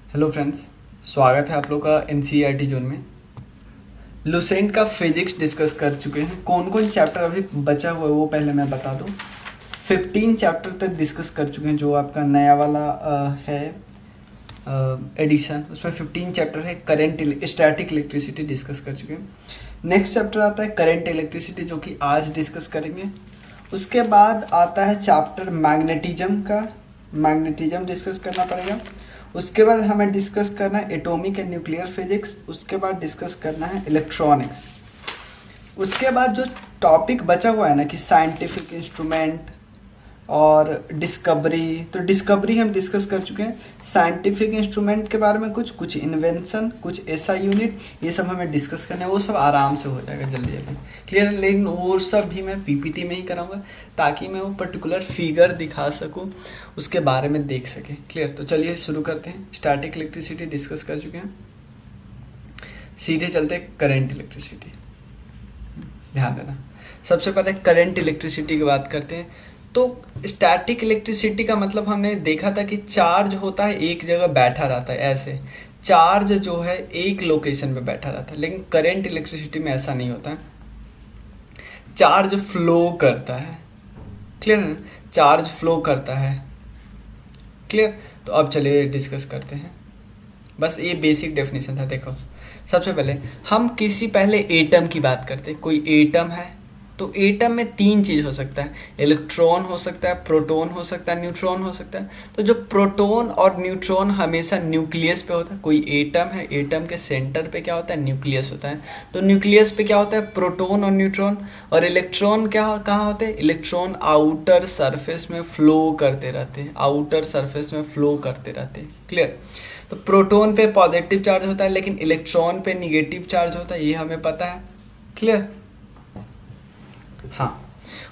Hello friends, स्वागत है आप लोग का एनसीईआरटी जोन में। लुसेंट का फिजिक्स डिस्कस कर चुके हैं। कौन कौन चैप्टर अभी बचा हुआ है वो पहले मैं बता दूं। 15 चैप्टर तक डिस्कस कर चुके हैं। जो आपका नया वाला है एडिशन, उसमें 15 चैप्टर है। करंट स्टैटिक इलेक्ट्रिसिटी डिस्कस कर चुके हैं। नेक्स्ट चैप्टर आता है करंट इलेक्ट्रिसिटी, जो कि आज डिस्कस करेंगे। उसके बाद आता है चैप्टर मैग्नेटिज्म का। मैग्नेटिज्म डिस्कस करना पड़ेगा। उसके बाद हमें डिस्कस करना है एटॉमिक एंड न्यूक्लियर फिजिक्स। उसके बाद डिस्कस करना है इलेक्ट्रॉनिक्स। उसके बाद जो टॉपिक बचा हुआ है ना कि साइंटिफिक इंस्ट्रूमेंट और डिस्कवरी, तो डिस्कवरी हम डिस्कस कर चुके हैं। साइंटिफिक इंस्ट्रूमेंट के बारे में कुछ इन्वेंशन, कुछ ऐसा यूनिट, ये सब हमें डिस्कस करना है। वो सब आराम से हो जाएगा जल्दी जल्दी क्लियर। लेकिन वो सब भी मैं पीपीटी में ही कराऊंगा ताकि मैं वो पर्टिकुलर फिगर दिखा सकूं, उसके बारे में देख सके क्लियर। तो चलिए शुरू करते हैं। स्टैटिक इलेक्ट्रिसिटी डिस्कस कर चुके हैं, सीधे चलते हैं करंट इलेक्ट्रिसिटी। ध्यान देना, सबसे पहले करंट इलेक्ट्रिसिटी की बात करते हैं। तो स्टैटिक इलेक्ट्रिसिटी का मतलब हमने देखा था कि चार्ज होता है एक जगह बैठा रहता है, ऐसे चार्ज जो है एक लोकेशन पे बैठा रहता है। लेकिन करंट इलेक्ट्रिसिटी में ऐसा नहीं होता है, चार्ज फ्लो करता है। क्लियर है ना, चार्ज फ्लो करता है। क्लियर। तो अब चलिए डिस्कस करते हैं। बस ये बेसिक डेफिनेशन था। देखो, सबसे पहले हम पहले एटम की बात करते हैं। कोई एटम है तो एटम में तीन चीज हो सकता है, इलेक्ट्रॉन हो सकता है, प्रोटॉन हो सकता है, न्यूट्रॉन हो सकता है। तो जो प्रोटॉन और न्यूट्रॉन हमेशा न्यूक्लियस पे होता है। कोई एटम है, एटम के सेंटर पे क्या होता है, न्यूक्लियस होता है। तो न्यूक्लियस पे क्या होता है, प्रोटॉन और न्यूट्रॉन। और इलेक्ट्रॉन कहाँ होते हैं, इलेक्ट्रॉन आउटर सरफेस में फ्लो करते रहते हैं, आउटर सरफेस में फ्लो करते रहते हैं। क्लियर। तो प्रोटॉन पे पॉजिटिव चार्ज होता है लेकिन इलेक्ट्रॉन पे निगेटिव चार्ज होता है, ये हमें पता है। क्लियर। हाँ,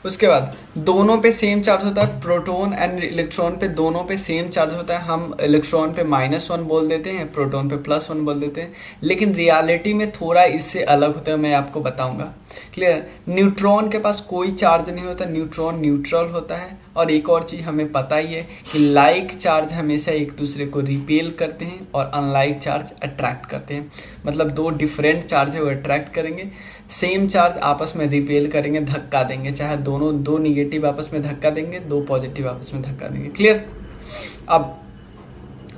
उसके बाद दोनों पे सेम चार्ज होता है, प्रोटॉन एंड इलेक्ट्रॉन पे दोनों पे सेम चार्ज होता है। हम इलेक्ट्रॉन पे -1 बोल देते हैं, प्रोटॉन पे +1 बोल देते हैं। लेकिन रियलिटी में थोड़ा इससे अलग होता है, मैं आपको बताऊंगा। क्लियर। न्यूट्रॉन के पास कोई चार्ज नहीं होता, न्यूट्रॉन न्यूट्रल होता है। और एक और चीज़ हमें पता ही है कि लाइक चार्ज हमेशा एक दूसरे को रिपेल करते हैं और अनलाइक चार्ज अट्रैक्ट करते हैं। मतलब दो डिफरेंट चार्ज है वो अट्रैक्ट करेंगे, सेम चार्ज आपस में रिपेल करेंगे, धक्का देंगे। चाहे दो निगेटिव आपस में धक्का देंगे, दो पॉजिटिव आपस में धक्का देंगे। क्लियर। अब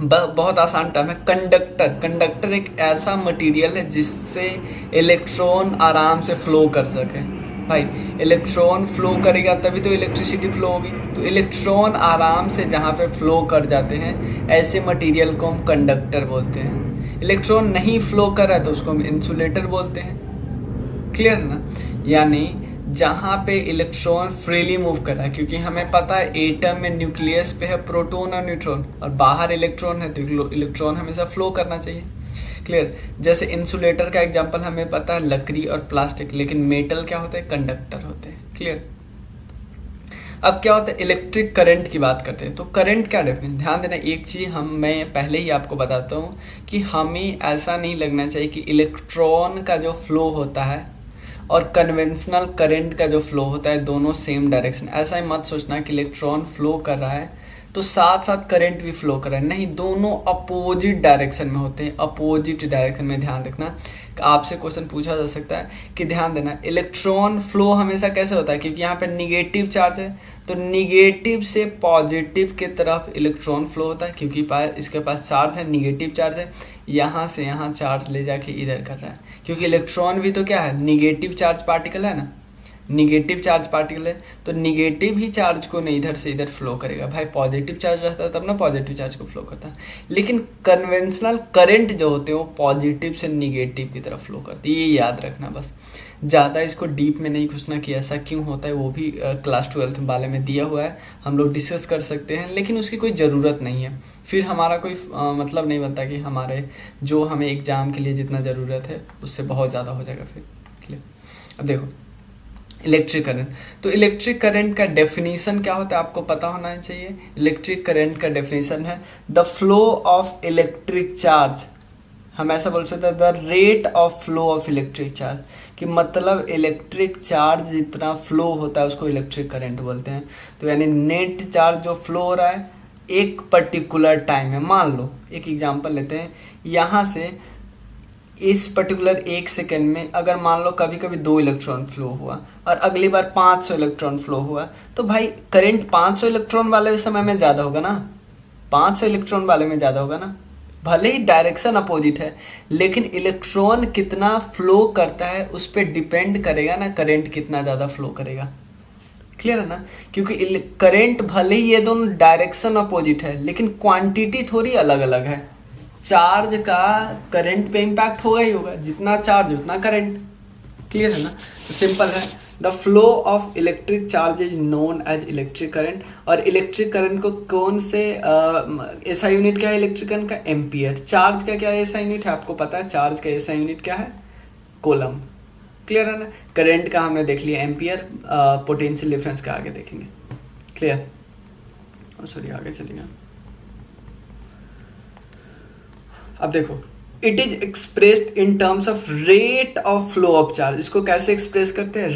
बहुत आसान टर्म है कंडक्टर। कंडक्टर एक ऐसा मटेरियल है जिससे इलेक्ट्रॉन आराम से फ्लो कर सके। भाई इलेक्ट्रॉन फ्लो करेगा तभी तो इलेक्ट्रिसिटी फ्लो होगी। तो इलेक्ट्रॉन आराम से जहाँ पे फ्लो कर जाते हैं, ऐसे मटेरियल को हम कंडक्टर बोलते हैं। इलेक्ट्रॉन नहीं फ्लो कर रहा है तो उसको हम इंसुलेटर बोलते हैं। क्लियर ना, यानी जहाँ पे इलेक्ट्रॉन फ्रीली मूव कर रहा है, क्योंकि हमें पता है एटम में न्यूक्लियस पे है प्रोटॉन और न्यूट्रॉन और बाहर इलेक्ट्रॉन है, तो इलेक्ट्रॉन हमेशा फ्लो करना चाहिए। क्लियर। जैसे इंसुलेटर का एग्जांपल हमें पता है लकड़ी और प्लास्टिक, लेकिन मेटल क्या होते हैं, कंडक्टर होते हैं। क्लियर। अब क्या होता है, इलेक्ट्रिक करंट की बात करते हैं। तो करंट क्या डेफिनेशन, ध्यान देना एक चीज़ मैं पहले ही आपको बताता हूँ कि हमें ऐसा नहीं लगना चाहिए कि इलेक्ट्रॉन का जो फ्लो होता है और कन्वेंशनल करंट का जो फ्लो होता है दोनों सेम डायरेक्शन। ऐसा ही मत सोचना कि इलेक्ट्रॉन फ्लो कर रहा है तो साथ साथ करंट भी फ्लो कर रहा है, नहीं, दोनों अपोजिट डायरेक्शन में होते हैं। अपोजिट डायरेक्शन में ध्यान रखना। आपसे क्वेश्चन पूछा जा सकता है कि ध्यान देना इलेक्ट्रॉन फ्लो हमेशा कैसे होता है, क्योंकि यहाँ पे निगेटिव चार्ज है तो निगेटिव से पॉजिटिव की तरफ इलेक्ट्रॉन फ्लो होता है, क्योंकि इसके पास चार्ज है, निगेटिव चार्ज है, यहाँ से यहाँ चार्ज ले जाके इधर कर रहा है। क्योंकि इलेक्ट्रॉन भी तो क्या है, निगेटिव चार्ज पार्टिकल है ना, निगेटिव चार्ज पार्टिकल है। तो निगेटिव ही चार्ज को नहीं इधर से इधर फ्लो करेगा। भाई पॉजिटिव चार्ज रहता है तब ना पॉजिटिव चार्ज को फ्लो करता है। लेकिन कन्वेंशनल करंट जो होते हैं वो पॉजिटिव से निगेटिव की तरफ फ्लो करती है, ये याद रखना बस। ज़्यादा इसको डीप में नहीं घुसना कि ऐसा क्यों होता है, वो भी क्लास 12 वाले में दिया हुआ है, हम लोग डिस्कस कर सकते हैं, लेकिन उसकी कोई ज़रूरत नहीं है। फिर हमारा कोई मतलब नहीं बनता कि हमारे जो हमें एग्ज़ाम के लिए जितना ज़रूरत है उससे बहुत ज़्यादा हो जाएगा फिर। क्लियर। अब देखो इलेक्ट्रिक करंट, तो इलेक्ट्रिक करंट का डेफिनेशन क्या होता है आपको पता होना चाहिए। इलेक्ट्रिक करंट का डेफिनेशन है the flow of electric charge. हम ऐसा बोल सकते हैं the rate of flow of electric charge, कि मतलब इलेक्ट्रिक चार्ज जितना फ्लो होता है उसको इलेक्ट्रिक करंट बोलते हैं। तो यानी नेट चार्ज जो फ्लो हो रहा है एक पर्टिकुलर टाइम में, मान लो एक एग्जांपल लेते हैं, यहाँ से इस पर्टिकुलर 1 सेकेंड में अगर मान लो कभी कभी 2 इलेक्ट्रॉन फ्लो हुआ और अगली बार 500 इलेक्ट्रॉन फ्लो हुआ, तो भाई करंट 500 इलेक्ट्रॉन वाले समय में ज़्यादा होगा ना, 500 इलेक्ट्रॉन वाले में ज़्यादा होगा ना। भले ही डायरेक्शन अपोजिट है, लेकिन इलेक्ट्रॉन कितना फ्लो करता है उस पर डिपेंड करेगा ना करंट कितना ज़्यादा फ्लो करेगा। क्लियर है ना, क्योंकि करंट भले ही ये दोनों डायरेक्शन अपोजिट है, लेकिन क्वांटिटी थोड़ी अलग अलग है। चार्ज का करंट पे इम्पैक्ट होगा ही होगा, जितना चार्ज उतना करंट। क्लियर है ना, तो सिंपल है। The flow of electric charge is known as electric current. और इलेक्ट्रिक करंट को कौन से ऐसा यूनिट क्या है इलेक्ट्रिक करंट का? एम्पियर। चार्ज का क्या ऐसा यूनिट है आपको पता है? चार्ज का ऐसा यूनिट क्या है? कोलम। क्लियर है ना, करंट का हमने देख लिया एम्पियर, पोटेंशियल डिफरेंस का आगे देखेंगे। क्लियर, सॉरी आगे चलिए। अब देखो, it is expressed in terms of rate of flow of charge. इसको कैसे एक्सप्रेस करते हैं?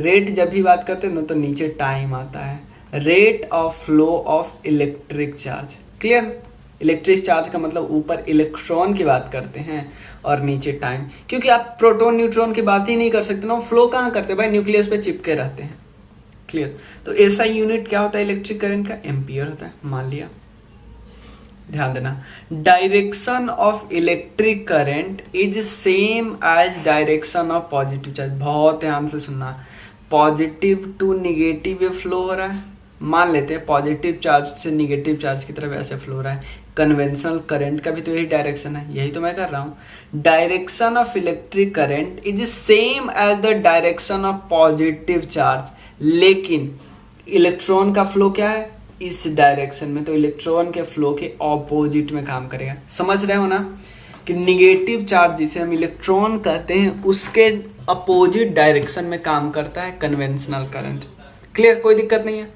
रेट जब भी बात करते हैं ना तो नीचे टाइम आता है। Rate of flow of electric charge. Clear, electric charge का मतलब ऊपर इलेक्ट्रॉन की बात करते हैं और नीचे टाइम, क्योंकि आप प्रोटॉन न्यूट्रॉन की बात ही नहीं कर सकते ना, फ्लो कहाँ करते हैं भाई? न्यूक्लियस पे चिपके रहते हैं। क्लियर, तो ऐसा यूनिट क्या होता है इलेक्ट्रिक करंट का? एम्पियर होता है। मान लिया, ध्यान देना, direction of electric current is same as direction of positive charge. बहुत ध्यान से सुनना, पॉजिटिव टू निगेटिव फ्लो हो रहा है। मान लेते हैं पॉजिटिव चार्ज से निगेटिव चार्ज की तरफ ऐसे फ्लो हो रहा है। कन्वेंशनल करंट का भी तो यही डायरेक्शन है, यही तो मैं कर रहा हूँ। Direction of electric current is same as the direction of positive charge, लेकिन इलेक्ट्रॉन का फ्लो क्या है? इस डायरेक्शन में, तो इलेक्ट्रॉन के फ्लो के ऑपोजिट में काम करेगा। समझ रहे हो ना कि निगेटिव चार्ज जिसे हम इलेक्ट्रॉन कहते हैं उसके अपोजिट डायरेक्शन में काम करता है कन्वेंशनल करंट। क्लियर, कोई दिक्कत नहीं है,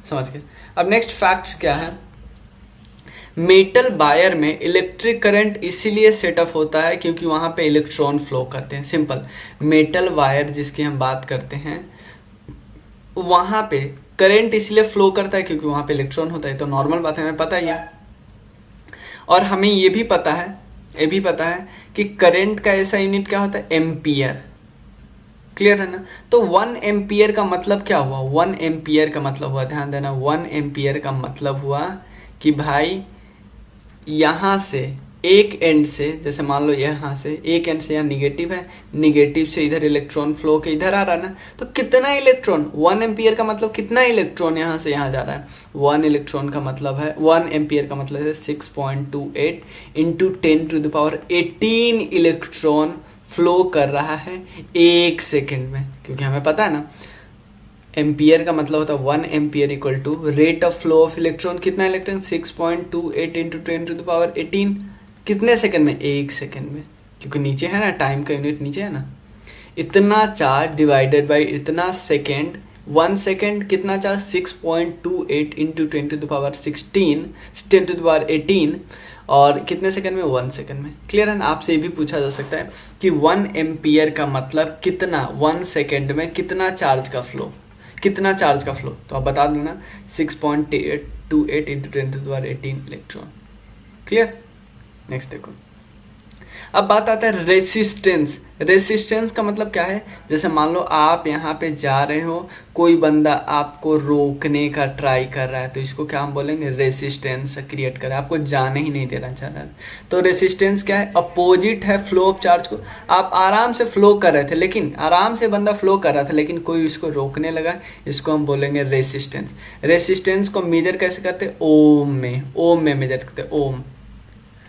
समझ गए। अब नेक्स्ट फैक्ट्स क्या है? मेटल वायर में इलेक्ट्रिक करंट इसीलिए सेटअप होता है क्योंकि वहां पे इलेक्ट्रॉन फ्लो करते हैं। सिंपल, मेटल वायर जिसकी हम बात करते हैं वहां पे करंट इसलिए फ्लो करता है क्योंकि वहां पे इलेक्ट्रॉन होता है। तो नॉर्मल बात है, हमें पता ही है। और हमें ये भी पता है कि करंट का ऐसा यूनिट क्या होता है? एम्पियर। क्लियर है ना, तो 1 एम्पियर का मतलब क्या हुआ? 1 एम्पियर का मतलब हुआ, ध्यान देना, 1 एम्पियर का मतलब हुआ कि भाई यहाँ से एक एंड से, जैसे मान लो यहाँ से एक एंड से यहाँ निगेटिव है, निगेटिव से इधर इलेक्ट्रॉन फ्लो के इधर आ रहा है ना, तो कितना इलेक्ट्रॉन? 1 एम्पियर का मतलब कितना इलेक्ट्रॉन यहाँ से यहाँ जा रहा है? 1 इलेक्ट्रॉन का मतलब है, 1 एम्पियर का मतलब है 6.28 इंटू 10⁻18 इलेक्ट्रॉन फ्लो कर रहा है 1 सेकेंड में। क्योंकि हमें पता है ना एम्पियर का मतलब होता है 1 ampere equal to rate of flow of electron. कितना इलेक्ट्रॉन? 6.28 इंटू 10⁻18 कितने सेकंड में? 1 सेकंड में। क्योंकि नीचे है ना, टाइम का यूनिट नीचे है ना, इतना चार्ज डिवाइडेड बाई इतना सेकेंड। 1 सेकेंड कितना चार्ज? 6.28 इंटू 10⁻18 और कितने सेकंड में? 1 सेकंड में। क्लियर है ना, आपसे ये भी पूछा जा सकता है कि 1 एम्पियर का मतलब कितना, 1 सेकेंड में कितना चार्ज का फ्लो, कितना चार्ज का फ्लो? तो आप बता देना 6.28 इंटू 10⁻18 इलेक्ट्रॉन। क्लियर, नेक्स्ट देखो, अब बात आता है रेसिस्टेंस। रेसिस्टेंस का मतलब क्या है? जैसे मान लो आप यहाँ पे जा रहे हो, कोई बंदा आपको रोकने का ट्राई कर रहा है, तो इसको क्या हम बोलेंगे? रेसिस्टेंस क्रिएट कर रहा है, आपको जाने ही नहीं देना चाह रहा है। तो रेसिस्टेंस क्या है? अपोजिट है फ्लो ऑफ चार्ज को। आप आराम से फ्लो कर रहे थे, लेकिन आराम से बंदा फ्लो कर रहा था, लेकिन कोई इसको रोकने लगा, इसको हम बोलेंगे रेसिस्टेंस। रेसिस्टेंस को मेजर कैसे करते? ओम में मेजर करते, ओम।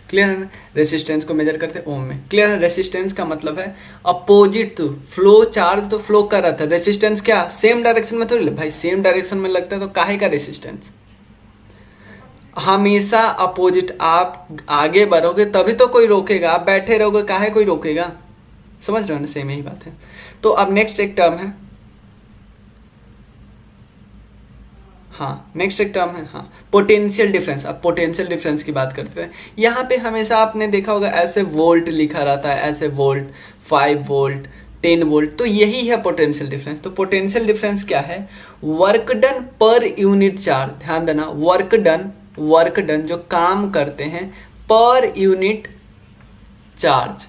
क्लियर है ना, रेसिस्टेंस को मेजर करते हैं ओम में। क्लियर है, रेसिस्टेंस का मतलब है अपोजिट टू फ्लो। चार्ज तो फ्लो कर रहा था, रेसिस्टेंस क्या? सेम डायरेक्शन में थोड़ी भाई, सेम डायरेक्शन में लगता है तो काहे का रेसिस्टेंस? हमेशा अपोजिट। आप आगे बढ़ोगे तभी तो कोई रोकेगा, आप बैठे रहोगे काहे कोई रोकेगा? समझ रहे हो ना, सेम यही बात है। तो अब नेक्स्ट एक टर्म है, हाँ नेक्स्ट एक टर्म है, हाँ पोटेंशियल डिफरेंस। अब पोटेंशियल डिफरेंस की बात करते हैं। यहाँ पे हमेशा आपने देखा होगा ऐसे वोल्ट लिखा रहता है, ऐसे वोल्ट, 5 वोल्ट, 10 वोल्ट, तो यही है पोटेंशियल डिफरेंस। तो पोटेंशियल डिफरेंस क्या है? वर्क डन पर यूनिट चार्ज। ध्यान देना, वर्क डन वर्क डन, जो काम करते हैं पर unit charge,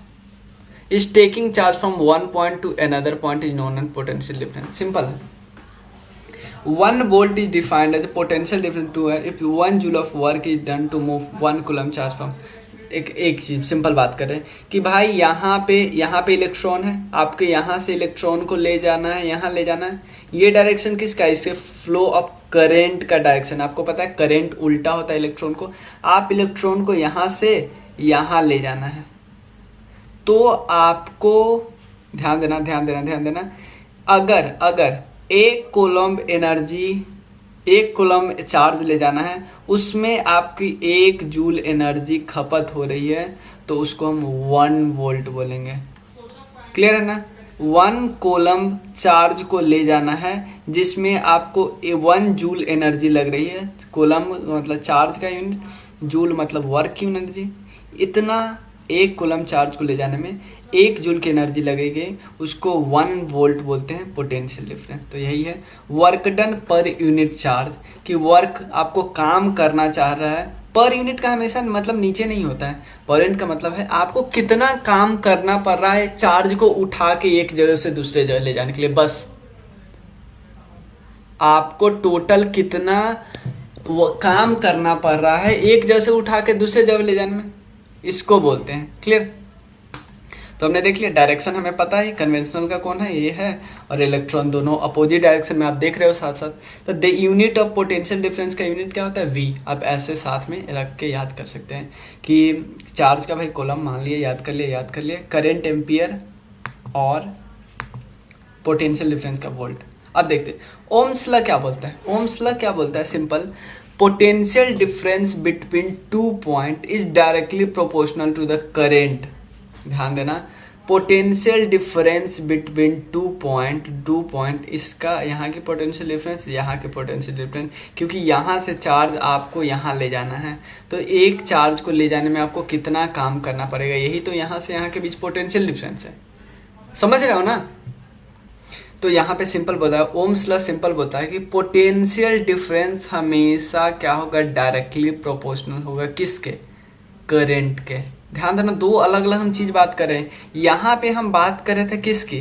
is taking charge from one point to another point is known as potential difference. Simple है। 1 volt is defined as a potential difference to if 1 joule of work is done to move 1 coulomb charge from। एक चीज simple बात कर रहे हैं कि भाई यहाँ पे इलेक्ट्रॉन है, आपके यहाँ से इलेक्ट्रॉन को ले जाना है, यहाँ ले जाना है। ये डायरेक्शन किसका? इसके फ्लो ऑफ करेंट का डायरेक्शन। आपको पता है करेंट उल्टा होता है इलेक्ट्रॉन को। आप इलेक्ट्रॉन को यहाँ से यहाँ ले जाना है, तो आपको ध्यान देना। अगर एक कोलम्ब चार्ज ले जाना है, उसमें आपकी 1 जूल एनर्जी खपत हो रही है, तो उसको हम 1 वोल्ट बोलेंगे। क्लियर है ना? 1 कोलम्ब चार्ज को ले जाना है जिसमें आपको 1 जूल एनर्जी लग रही है। कोलम्ब मतलब चार्ज का यूनिट, जूल मतलब वर्क की एनर्जी। इतना 1 कोलम्ब चार्ज को ले जाने में 1 जूल की एनर्जी लगेगी, उसको 1 वोल्ट बोलते हैं पोटेंशियल डिफरेंस। तो यही है वर्क डन पर यूनिट चार्ज, कि वर्क आपको काम करना चाह रहा है। पर यूनिट का हमेशा मतलब नीचे नहीं होता है, पर यूनिट का मतलब है आपको कितना काम करना पड़ रहा है चार्ज को उठा के एक जगह से दूसरे जगह ले जाने के लिए। बस आपको टोटल कितना वो काम करना पड़ रहा है एक जगह से उठा के दूसरे जगह ले जाने में, इसको बोलते हैं। क्लियर? तो हमने देख लिया डायरेक्शन हमें पता है, कन्वेंशनल का कौन है, ये है, और इलेक्ट्रॉन दोनों अपोजिट डायरेक्शन में आप देख रहे हो साथ साथ। तो the unit of potential difference का यूनिट क्या होता है? वी। आप ऐसे साथ में रख के याद कर सकते हैं कि चार्ज का भाई कोलम मान लिए, याद कर लिए, करेंट एम्पियर और पोटेंशियल डिफरेंस का वोल्ट। अब देखते हैं ओम्स लॉ क्या बोलता है। ओम्स लॉ क्या बोलता है? Simple, potential difference between 2 point is directly proportional to the current. ध्यान देना, पोटेंशियल डिफरेंस बिटवीन 2 पॉइंट, इसका यहाँ की पोटेंशियल डिफरेंस, यहाँ की पोटेंशियल डिफरेंस, क्योंकि यहाँ से चार्ज आपको यहाँ ले जाना है, तो एक चार्ज को ले जाने में आपको कितना काम करना पड़ेगा, यही तो यहाँ से यहाँ के बीच पोटेंशियल डिफरेंस है। समझ रहे हो ना? तो यहाँ पे सिंपल बताया, ओम्स लॉ सिंपल बताया है कि पोटेंशियल डिफरेंस हमेशा क्या होगा? डायरेक्टली प्रोपोर्शनल होगा। किसके? करंट के। ध्यान देना, 2 अलग अलग हम चीज बात कर रहे हैं। यहाँ पे हम बात कर रहे थे किसकी?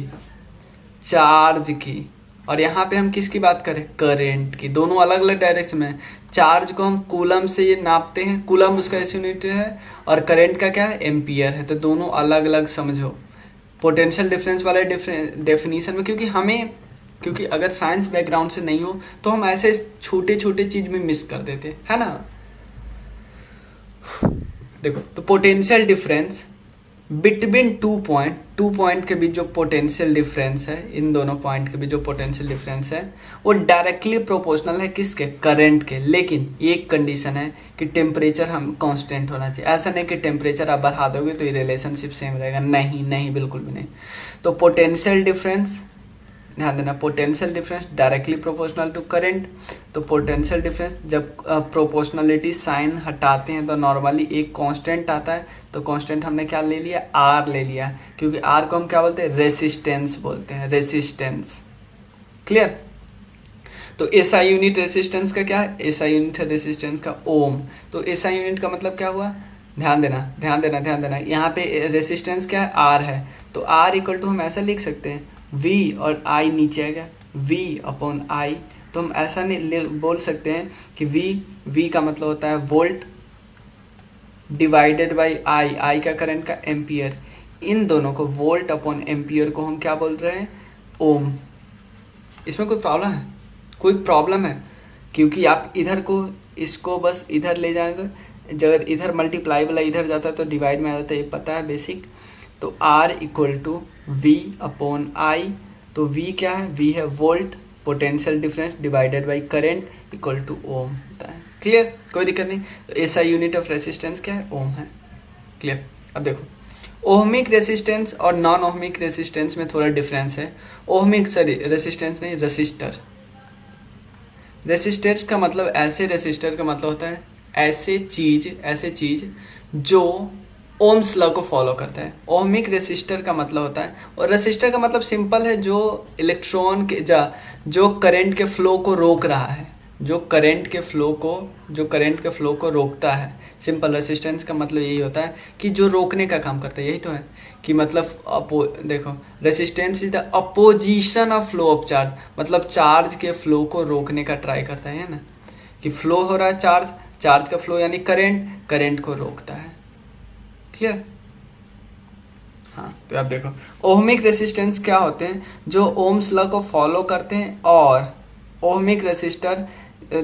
चार्ज की। और यहाँ पे हम किसकी बात करें? करंट की। दोनों अलग अलग डायरेक्शन में। चार्ज को हम कूलम से ये नापते हैं, कूलम उसका यूनिट है, और करंट का क्या है? एम्पियर है। तो दोनों अलग अलग समझो पोटेंशियल डिफरेंस वाले डेफिनेशन में, क्योंकि अगर साइंस बैकग्राउंड से नहीं हो तो हम ऐसे छोटे छोटे चीज में मिस कर देते है ना। देखो, तो पोटेंशियल डिफरेंस बिटवीन 2 पॉइंट के बीच जो पोटेंशियल डिफरेंस है, इन दोनों पॉइंट के बीच जो पोटेंशियल डिफरेंस है, वो डायरेक्टली प्रोपोर्शनल है किसके? करंट के। लेकिन एक कंडीशन है कि टेम्परेचर हम कांस्टेंट होना चाहिए। ऐसा नहीं कि टेम्परेचर आप बढ़ा दोगे तो ये रिलेशनशिप सेम रहेगा, नहीं, बिल्कुल भी नहीं। तो पोटेंशियल डिफरेंस, ध्यान देना, potential difference directly proportional to current. तो पोटेंशियल डिफरेंस जब प्रोपोर्शनलिटी साइन हटाते हैं तो नॉर्मली एक कांस्टेंट आता है। तो कांस्टेंट हमने क्या ले लिया? आर ले लिया, क्योंकि आर को हम क्या बोलते हैं? रेसिस्टेंस बोलते हैं, रेसिस्टेंस। क्लियर? तो एसआई यूनिट रेसिस्टेंस का क्या है? एसआई यूनिट है रेसिस्टेंस का ओम। तो एसआई यूनिट का मतलब क्या हुआ? ध्यान देना, यहाँ पे रेसिस्टेंस क्या है? आर है। तो आर इक्वल टू हम ऐसा लिख सकते हैं, V और I नीचे आएगा, V अपॉन I। तो हम ऐसा नहीं बोल सकते हैं कि V का मतलब होता है वोल्ट डिवाइडेड बाई I का करंट का एम्पियर। इन दोनों को वोल्ट अपॉन एम्पियर को हम क्या बोल रहे हैं? ओम। इसमें कोई प्रॉब्लम है? कोई प्रॉब्लम है? क्योंकि आप इधर को इसको बस इधर ले जाएंगे, जब इधर मल्टीप्लाई वाला इधर जाता है तो डिवाइड में आ जाता है, ये पता है बेसिक। तो R equal to V upon I। तो V क्या है? V है volt, potential difference divided by current equal to ohm होता है। क्लियर? कोई दिक्कत नहीं। तो ऐसा यूनिट ऑफ रेसिस्टेंस क्या है? ओम है। क्लियर? अब देखो, ओहमिक रेसिस्टेंस और नॉन ओहमिक रेसिस्टेंस में थोड़ा डिफरेंस है। ओहमिक रेसिस्टेंस नहीं, रेसिस्टर। रेसिस्टर्स का मतलब ऐसे रेसिस्टर का मतलब होता है ऐसे चीज जो ओम्स लॉ को फॉलो करता है। ओहमिक रेसिस्टर का मतलब होता है, और रेसिस्टर का मतलब सिंपल है, जो इलेक्ट्रॉन के जो करंट के फ्लो को रोक रहा है, जो करंट के फ्लो को रोकता है। सिंपल, रेसिस्टेंस का मतलब यही होता है कि जो रोकने का काम करता है, यही तो है कि मतलब देखो, resistance is the opposition of flow of charge, मतलब चार्ज के फ्लो को रोकने का ट्राई करता है ना, कि फ्लो हो रहा है चार्ज का फ्लो यानी करंट को रोकता है। क्लियर? हाँ, तो आप देखो ओहमिक रेसिस्टेंस क्या होते हैं, जो ओम्स लॉ को फॉलो करते हैं, और ओहमिक रेसिस्टर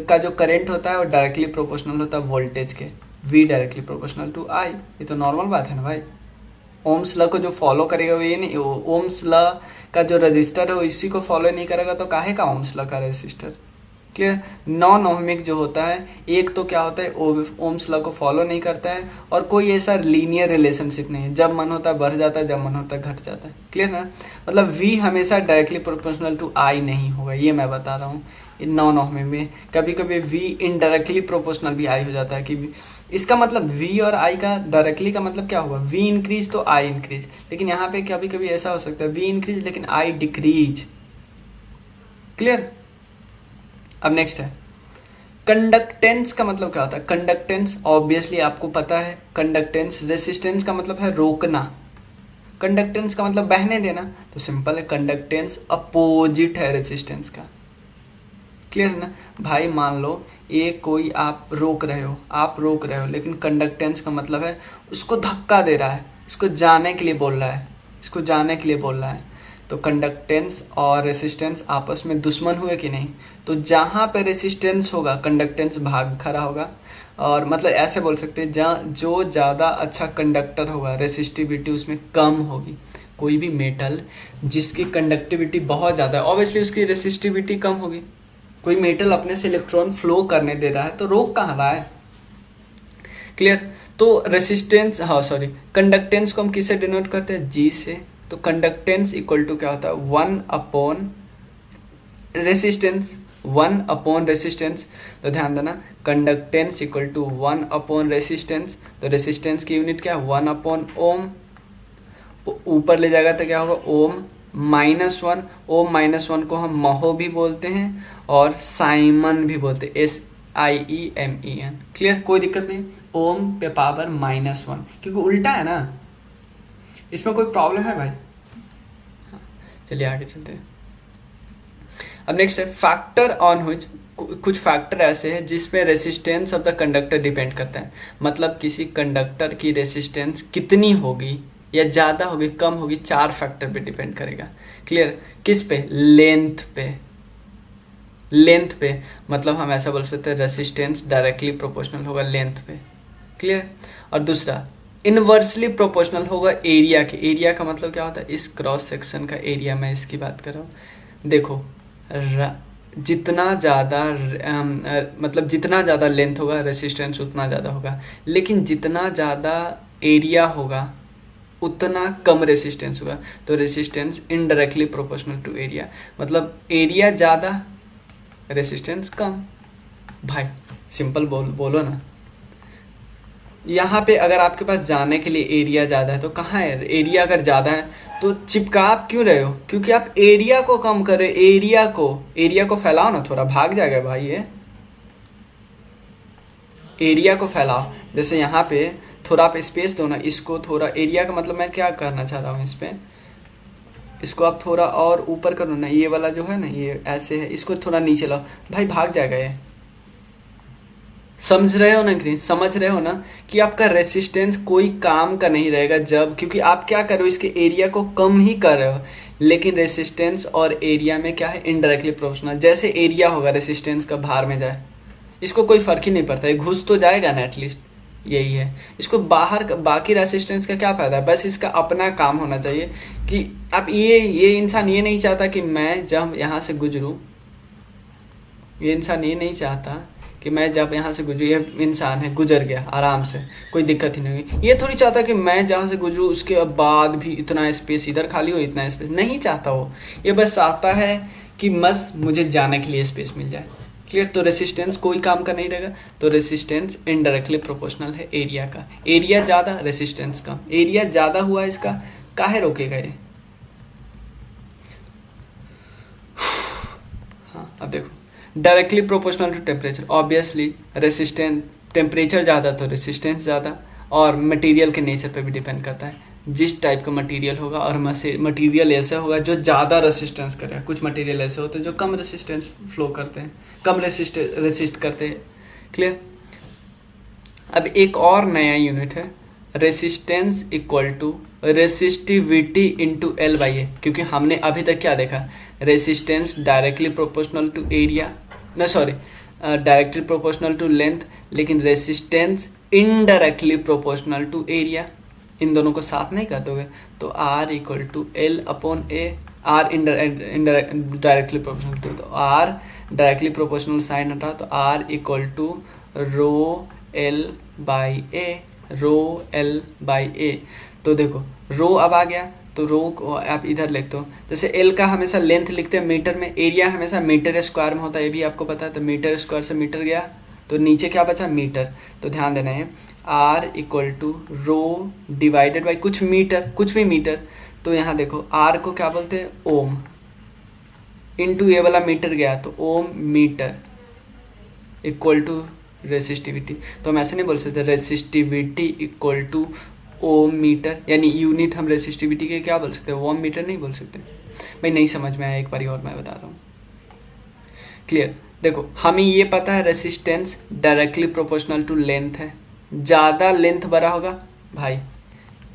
का जो करंट होता है वो डायरेक्टली प्रोपोर्शनल होता है वोल्टेज के, V directly proportional to I। ये तो नॉर्मल बात है ना भाई। ओम्स लॉ को जो फॉलो करेगा वो ये नहीं, ओम्स लॉ का जो रजिस्टर है वो इसी को फॉलो नहीं करेगा तो काहे का ओम्स लॉ का रजिस्टर। क्लियर? नॉन ओहमिक जो होता है, एक तो क्या होता है ओम्स लॉ को फॉलो नहीं करता है, और कोई ऐसा लीनियर रिलेशनशिप नहीं है, जब मन होता है बढ़ जाता है, जब मन होता है घट जाता है। क्लियर ना? मतलब V हमेशा डायरेक्टली प्रोपोर्शनल टू I नहीं होगा, ये मैं बता रहा हूँ। नॉन ओहमिक में कभी कभी V इनडायरेक्टली प्रोपोर्शनल भी I हो जाता है, कि इसका मतलब V और I का डायरेक्टली का मतलब क्या होगा, V इंक्रीज तो I इंक्रीज, लेकिन यहाँ पे कभी कभी ऐसा हो सकता है V इंक्रीज लेकिन I डिक्रीज। क्लियर? अब नेक्स्ट है कंडक्टेंस का मतलब क्या होता है। कंडक्टेंस ऑब्वियसली आपको पता है, कंडक्टेंस। रेसिस्टेंस का मतलब है रोकना, कंडक्टेंस का मतलब बहने देना, तो सिंपल है, कंडक्टेंस अपोजिट है रेसिस्टेंस का। क्लियर है ना भाई? मान लो ये कोई आप रोक रहे हो, लेकिन कंडक्टेंस का मतलब है उसको धक्का दे रहा है, इसको जाने के लिए बोल रहा है, तो कंडक्टेंस और रेसिस्टेंस आपस में दुश्मन हुए कि नहीं, तो जहाँ पे रेसिस्टेंस होगा कंडक्टेंस भाग खड़ा होगा, और मतलब ऐसे बोल सकते हैं जहाँ जो ज़्यादा अच्छा कंडक्टर होगा रेसिस्टिविटी उसमें कम होगी। कोई भी मेटल जिसकी कंडक्टिविटी बहुत ज़्यादा है ऑब्वियसली उसकी रेसिस्टिविटी कम होगी। कोई मेटल अपने से इलेक्ट्रॉन फ्लो करने दे रहा है तो रोक कहाँ रहा है। क्लियर? तो कंडक्टेंस को हम किससे डिनोट करते हैं, G से। तो कंडक्टेंस इक्वल टू क्या होता है, 1 अपॉन रेसिस्टेंस। तो ध्यान देना, conductance equal to 1 upon resistance. तो रेसिस्टेंस की यूनिट क्या है, 1 अपॉन ओम। ऊपर ले जाएगा तो क्या होगा, ओम -1। ओम -1 को हम महो भी बोलते हैं और साइमन भी बोलते हैं, SIEMEN। क्लियर? कोई दिक्कत नहीं, ओम पे पावर -1, क्योंकि उल्टा है ना, इसमें कोई प्रॉब्लम है भाई? हाँ, चलिए आगे चलते हैं। अब नेक्स्ट है फैक्टर ऑन व्हिच, कुछ फैक्टर ऐसे हैं जिसमें resistance of the conductor depend करता है। मतलब किसी कंडक्टर की रेसिस्टेंस कितनी होगी, या ज़्यादा होगी कम होगी, 4 फैक्टर पे डिपेंड करेगा। क्लियर? किस पे, लेंथ पे मतलब हम ऐसा बोल सकते हैं रेसिस्टेंस डायरेक्टली प्रोपोर्शनल होगा लेंथ पे। क्लियर? और दूसरा इनवर्सली प्रोपोर्शनल होगा एरिया के। एरिया का मतलब क्या होता है, इस क्रॉस सेक्शन का एरिया, मैं इसकी बात कर रहा हूँ। देखो जितना ज़्यादा लेंथ होगा रेसिस्टेंस उतना ज़्यादा होगा, लेकिन जितना ज़्यादा एरिया होगा उतना कम रेसिस्टेंस होगा। तो resistance indirectly proportional to area, मतलब एरिया ज़्यादा रेसिस्टेंस कम। भाई सिंपल बोलो ना। यहाँ पे अगर आपके पास जाने के लिए एरिया ज़्यादा है तो कहाँ है, एरिया अगर ज़्यादा है तो चिपका आप क्यों रहे हो, क्योंकि आप एरिया को कम कर रहे हो। एरिया को फैलाओ ना, थोड़ा भाग जाएगा भाई ये। एरिया को फैलाओ, जैसे यहाँ पे थोड़ा आप स्पेस दो ना, इसको थोड़ा, एरिया का मतलब मैं क्या करना चाह रहा हूँ, इस पे इसको आप थोड़ा और ऊपर करो ना, ये वाला जो है ना ये ऐसे है, इसको थोड़ा नीचे लाओ, भाई भाग जाएगा ये। समझ रहे हो ना कि आपका रेसिस्टेंस कोई काम का नहीं रहेगा जब, क्योंकि आप क्या कर रहे हो, इसके एरिया को कम ही कर रहे हो, लेकिन रेसिस्टेंस और एरिया में क्या है, इनडायरेक्टली प्रोपोर्शनल। जैसे एरिया होगा रेसिस्टेंस का बाहर में जाए, इसको कोई फर्क ही नहीं पड़ता, ये घुस तो जाएगा ना एटलीस्ट, यही है। इसको बाहर बाकी रेसिस्टेंस का क्या फ़ायदा है, बस इसका अपना काम होना चाहिए। कि अब ये इंसान ये नहीं चाहता कि मैं जब यहाँ से गुजरूँ, ये इंसान ये नहीं चाहता कि मैं जब यहाँ से गुजरूँ, ये इंसान है गुजर गया आराम से, कोई दिक्कत ही नहीं हुई, ये थोड़ी चाहता कि मैं जहाँ से गुजरूँ उसके बाद भी इतना स्पेस इधर खाली हो, इतना स्पेस नहीं चाहता वो। ये बस चाहता है कि बस मुझे जाने के लिए स्पेस मिल जाए। क्लियर? तो रेसिस्टेंस कोई काम का नहीं रहेगा, तो रेसिस्टेंस इनडायरेक्टली प्रोपोर्शनल है एरिया का। एरिया ज़्यादा रेसिस्टेंस कम, एरिया ज़्यादा हुआ इसका, काहे रोकेगा ये। हाँ अब देखो directly proportional to temperature, obviously resistance, temperature ज़्यादा तो रेसिस्टेंस ज़्यादा, और मटेरियल के नेचर पे भी डिपेंड करता है। जिस टाइप का मटेरियल होगा, और मटेरियल ऐसा होगा जो ज़्यादा रेसिस्टेंस करे, कुछ मटेरियल ऐसे होते हैं जो कम रेसिस्टेंस फ्लो करते हैं, कम रेसिस्ट करते हैं। क्लियर। अब एक और नया यूनिट है, resistance equal to resistivity into L by A, क्योंकि हमने अभी तक क्या देखा, resistance directly proportional to area, ना sorry directly proportional to length, लेकिन resistance indirectly proportional to area, इन दोनों को साथ नहीं कर दोगे तो R equal to L upon A, R directly proportional to, तो आर डायरेक्टली प्रोपोर्शनल साइन हटा तो R equal to rho L by A, rho L by ए। तो देखो रो अब आ गया, तो रो को आप इधर लिखते हो, जैसे एल का हमेशा लेंथ लिखते हैं मीटर में, एरिया हमेशा मीटर स्क्वायर में होता है, ये भी आपको पता है। तो मीटर स्क्वायर से मीटर गया तो नीचे क्या बचा, मीटर। तो ध्यान देना है R equal to rho divided by कुछ मीटर, कुछ भी मीटर। तो यहाँ देखो आर को क्या बोलते हैं, ओम, इनटू ये वाला मीटर गया तो ohm metre equal to resistivity. तो हम ऐसे नहीं बोल सकते resistivity equal to ohm metre, यानी यूनिट हम रेसिस्टिविटी के क्या बोल सकते हैं, ओम मीटर नहीं बोल सकते। भाई नहीं समझ में आया, एक बार और मैं बता रहा हूँ। क्लियर। देखो हमें ये पता है resistance directly proportional to length है, ज़्यादा लेंथ बड़ा होगा भाई,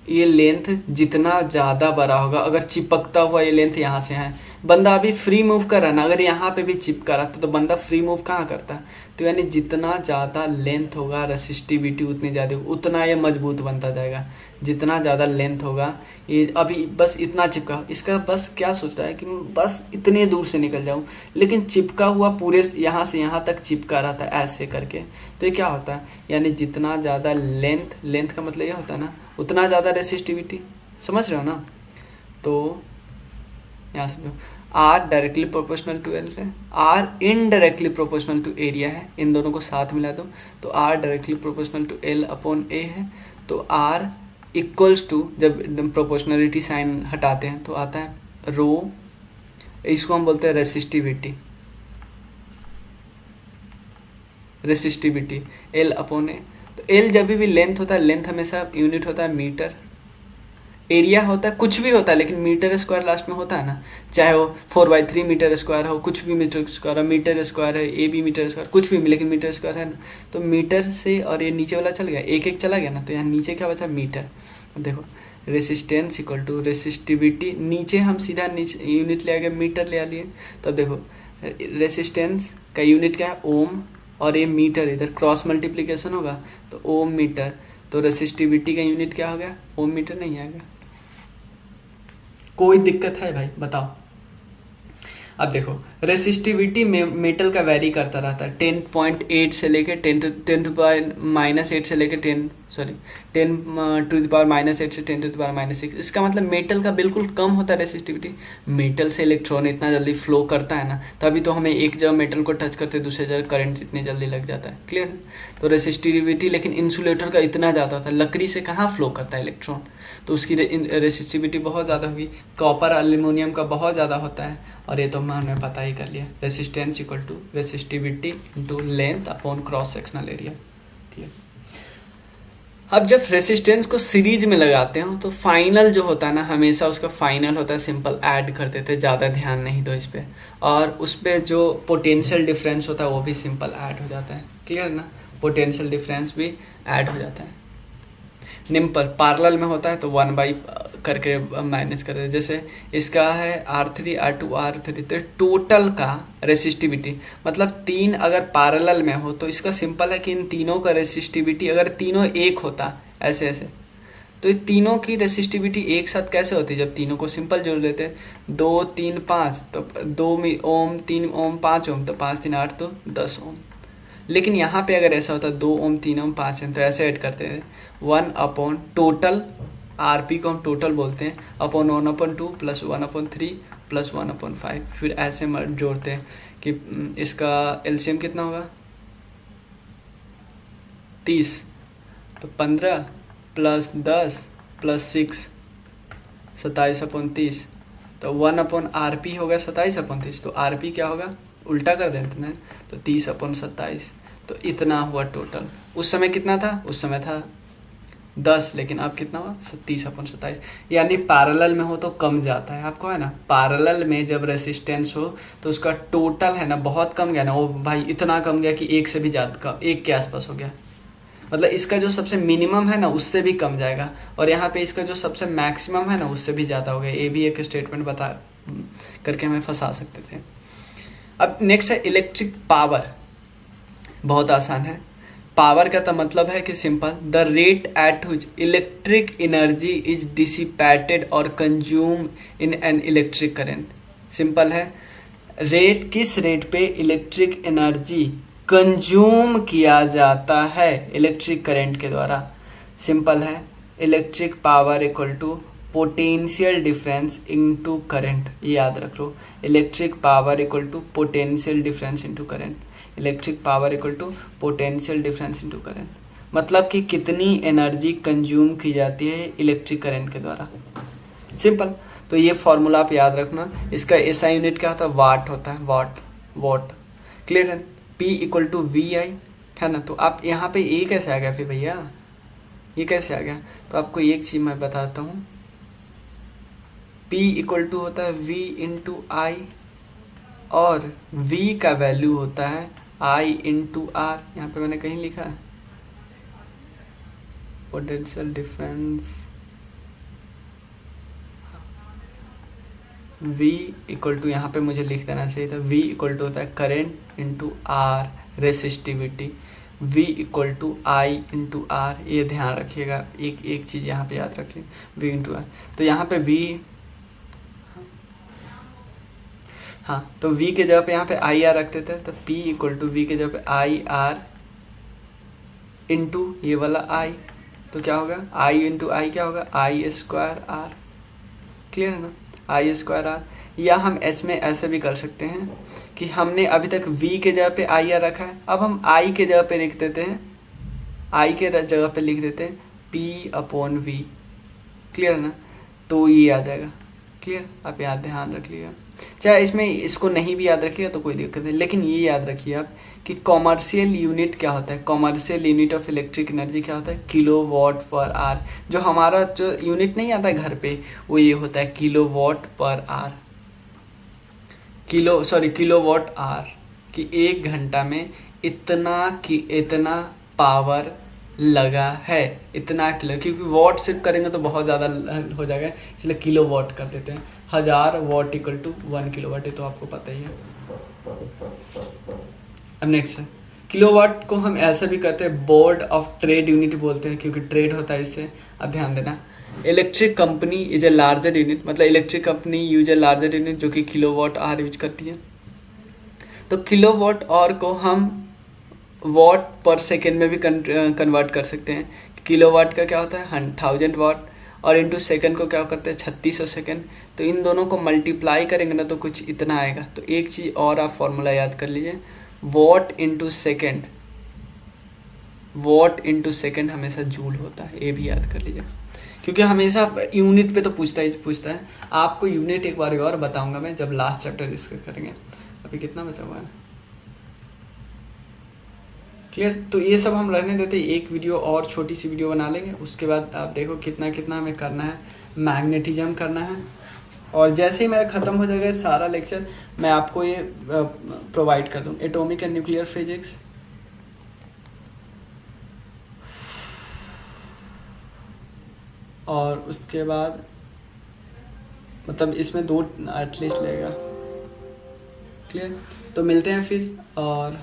ये लेंथ जितना ज़्यादा बड़ा होगा, अगर चिपकता हुआ ये लेंथ यहाँ से है, बंदा अभी फ्री मूव कर रहा है ना, अगर यहाँ पे भी चिपका रहा तो बंदा फ्री मूव कहाँ करता है, तो यानी जितना ज़्यादा लेंथ होगा रेसिस्टिविटी उतनी ज़्यादा, उतना ये मजबूत बनता जाएगा। जितना ज़्यादा लेंथ होगा, ये अभी बस इतना चिपका, इसका बस क्या सोच रहा है कि बस इतने दूर से निकल जाऊँ, लेकिन चिपका हुआ पूरे यहाँ से यहाँ तक चिपका रहा था ऐसे करके। तो ये क्या होता है, यानी जितना ज़्यादा लेंथ, लेंथ का मतलब ये होता है ना, उतना ज़्यादा रेसिस्टिविटी, समझ रहे हो ना। तो यहाँ समझो R directly proportional to L है, R indirectly proportional to area है, इन दोनों को साथ मिला दो तो R directly proportional to L upon A है। तो आर इक्वल्स टू, जब प्रोपोर्शनलिटी साइन हटाते हैं तो आता है रो, इसको हम बोलते हैं रेसिस्टिविटी, रेसिस्टिविटी एल अपॉन ए। तो एल जब भी लेंथ होता है, लेंथ हमेशा यूनिट होता है मीटर, एरिया होता है कुछ भी होता है लेकिन मीटर स्क्वायर लास्ट में होता है ना, चाहे वो 4/3 मीटर स्क्वायर हो, कुछ भी मीटर स्क्वायर हो, मीटर स्क्वायर है, ए बी मीटर स्क्वायर, कुछ भी, लेकिन मीटर स्क्वायर है ना। तो मीटर से और ये नीचे वाला चल गया, एक एक चला गया ना, तो यहाँ नीचे क्या बचा, मीटर। देखो रेसिस्टेंस इक्वल टू रेसिस्टिविटी, नीचे हम सीधा नीचे यूनिट ले आ गए, मीटर ले आ लिए। तो देखो रेसिस्टेंस का यूनिट क्या है, ओम, और ये मीटर, इधर क्रॉस मल्टीप्लिकेशन होगा तो ओम मीटर। तो रेसिस्टिविटी का यूनिट क्या हो गया, ओम मीटर नहीं आएगा। कोई दिक्कत है भाई बताओ। अब देखो रेसिस्टिविटी में मेटल का वैरी करता रहता है, 10.8 से लेकर 10⁻⁻8 से लेकर 10⁻⁻8 से 10⁻⁻6। इसका मतलब मेटल का बिल्कुल कम होता है रेसिस्टिविटी। मेटल से इलेक्ट्रॉन इतना जल्दी फ्लो करता है ना, तभी तो हमें एक जगह मेटल को टच करते दूसरे जगह करंट इतनी जल्दी लग जाता है। क्लियर है। तो रेसिस्टिविटी लेकिन इंसुलेटर का इतना ज़्यादा होता है, लकड़ी से कहाँ फ्लो करता है इलेक्ट्रॉन, तो उसकी रेसिस्टिविटी बहुत ज़्यादा होगी। कॉपर एल्यूमिनियम का बहुत ज़्यादा होता है, और ये तो हमने पता ही कर लिया, resistance equal to resistivity into length upon cross sectional area. ठीक है। अब जब रेसिस्टेंस को सीरीज में लगाते हो तो फाइनल जो होता है ना, हमेशा उसका फाइनल होता है सिंपल ऐड कर देते, ज़्यादा ध्यान नहीं दो इस पर, और उस पर जो पोटेंशियल डिफरेंस होता है वो भी सिंपल ऐड हो जाता है। क्लियर ना, पोटेंशियल डिफरेंस भी ऐड हो जाता है। निम्पल पैरेलल में होता है तो 1/, करके माइनस कर देते, जैसे इसका है R3 R2 R3, तो टोटल का रेसिस्टिविटी मतलब 3 अगर पैरेलल में हो तो इसका सिंपल है कि इन तीनों का रेसिस्टिविटी अगर तीनों एक होता ऐसे ऐसे, तो ये तीनों की रेसिस्टिविटी एक साथ कैसे होती, जब तीनों को सिंपल जोड़ लेते हैं 2 3 5, तो 2 ओम 3 ओम 5 ओम, तो 5 3 8 तो 10 ओम। लेकिन यहाँ पे अगर ऐसा होता 2 ओम 3 ओम 5 ओम, तो ऐसे ऐड करते हैं 1 अपॉन टोटल, आरपी को हम टोटल बोलते हैं, अपॉन 1/2 प्लस 1/3 प्लस 1/5, फिर ऐसे जोड़ते हैं कि इसका एलसीएम कितना होगा 30, तो 15 प्लस 10 प्लस 6 27/30, तो 1/RP होगा 27/30, तो आरपी क्या होगा उल्टा कर देते हैं तो 30/27, तो इतना हुआ टोटल। उस समय कितना था, उस समय था 10, लेकिन अब कितना हुआ 30/27। यानी पैरेलल में हो तो कम जाता है, आपको है ना, पैरेलल में जब रेसिस्टेंस हो तो उसका टोटल है ना बहुत कम गया ना, वो भाई इतना कम गया कि 1 से भी ज़्यादा कम, 1 के आसपास हो गया। मतलब इसका जो सबसे मिनिमम है ना उससे भी कम जाएगा, और यहाँ पे इसका जो सबसे मैक्सिमम है ना उससे भी ज़्यादा हो गया। ये भी एक स्टेटमेंट बता करके हमें फंसा सकते थे। अब नेक्स्ट है इलेक्ट्रिक पावर। बहुत आसान है। पावर का तो मतलब है कि simple, the rate at which electric energy is dissipated और consume in an electric current. Simple है, रेट, किस रेट पे इलेक्ट्रिक एनर्जी कंज्यूम किया जाता है इलेक्ट्रिक करंट के द्वारा। सिंपल है, electric power equal to potential difference into current. ये याद रख लो, electric power equal to potential difference into current. Electric power equal to potential difference into current, मतलब कि कितनी एनर्जी कंज्यूम की जाती है इलेक्ट्रिक करंट के द्वारा। सिंपल। तो ये फॉर्मूला आप याद रखना। इसका एसआई यूनिट क्या होता है, वाट होता है, वाट। क्लियर है। P इक्वल टू वी आई है ना। तो आप यहाँ पे ये कैसे आ गया फिर भैया, ये कैसे आ गया? तो आपको एक चीज़ मैं बताता हूँ, P इक्वल टू होता है V इंटू आई, और V का वैल्यू होता है I इंटू आर। यहाँ पे मैंने कहीं लिखा है potential difference, V equal to, यहाँ पे मुझे लिख देना चाहिए था, V इक्वल टू होता है current into R resistivity, V equal to I into R. ये ध्यान रखिएगा, एक चीज़ यहाँ पे याद रखिए, V इंटू आर। तो यहाँ पे V, हाँ, तो V के जगह पे यहाँ पे आई आर रखते थे, तो P इक्वल टू V के जगह पे आई आर इंटू ये वाला I, तो क्या होगा, I इंटू आई क्या होगा, आई स्क्वायर आर। क्लियर है ना, आई स्क्वायर आर। या हम इसमें ऐसे भी कर सकते हैं कि हमने अभी तक V के जगह पे आई आर रखा है, अब हम I के जगह पे लिख देते हैं, I के जगह पे लिख देते हैं P/V। क्लियर है ना, तो ये आ जाएगा। क्लियर, आप याद ध्यान रख लिएगा। चाहे इसमें इसको नहीं भी याद रखिएगा तो कोई दिक्कत नहीं, लेकिन ये याद रखिए आप कि कॉमर्शियल यूनिट क्या होता है, commercial unit of electric energy क्या होता है, किलोवाट पर आवर। जो हमारा जो यूनिट नहीं आता है घर पे, वो ये होता है kilowatt per hour, kilowatt hour, कि 1 घंटा में इतना पावर लगा है, इतना किलो, क्योंकि वॉट सिर्फ करेंगे तो बहुत ज़्यादा हो जाएगा, इसलिए किलो वॉट कर देते हैं। 1000 वॉट इक्वल टू 1 किलोवाट, ये तो आपको पता ही है। अब नेक्स्ट है, किलोवाट को हम ऐसा भी कहते हैं, बोर्ड ऑफ ट्रेड यूनिट बोलते हैं, क्योंकि ट्रेड होता है इससे। अब ध्यान देना, electric company is a larger unit, मतलब electric company use a larger unit जो कि किलोवाट आवर यूज करती है। तो किलोवाट आवर को हम वॉट पर सेकेंड में भी कन्वर्ट कर सकते हैं। किलोवाट का क्या होता है 1000 वाट, और इंटू सेकेंड को क्या करते हैं 3600 सेकेंड। तो इन दोनों को मल्टीप्लाई करेंगे ना तो कुछ इतना आएगा। तो एक चीज़ और आप फॉर्मूला याद कर लीजिए, what into second, what into second हमेशा जूल होता है, ये भी याद कर लीजिए, क्योंकि हमेशा यूनिट पे तो पूछता है। आपको यूनिट एक बार और बताऊंगा मैं जब लास्ट चैप्टर डिस्कस करेंगे। अभी कितना बचा हुआ है? क्लियर। तो ये सब हम रहने देते, एक वीडियो और छोटी सी वीडियो बना लेंगे, उसके बाद आप देखो कितना हमें करना है, मैग्नेटिज्म करना है। और जैसे ही मेरा ख़त्म हो जाएगा सारा लेक्चर, मैं आपको ये प्रोवाइड कर दूँ, एटॉमिक एंड न्यूक्लियर फिजिक्स, और उसके बाद मतलब इसमें 2 एटलीस्ट लगेगा। क्लियर। तो मिलते हैं फिर। और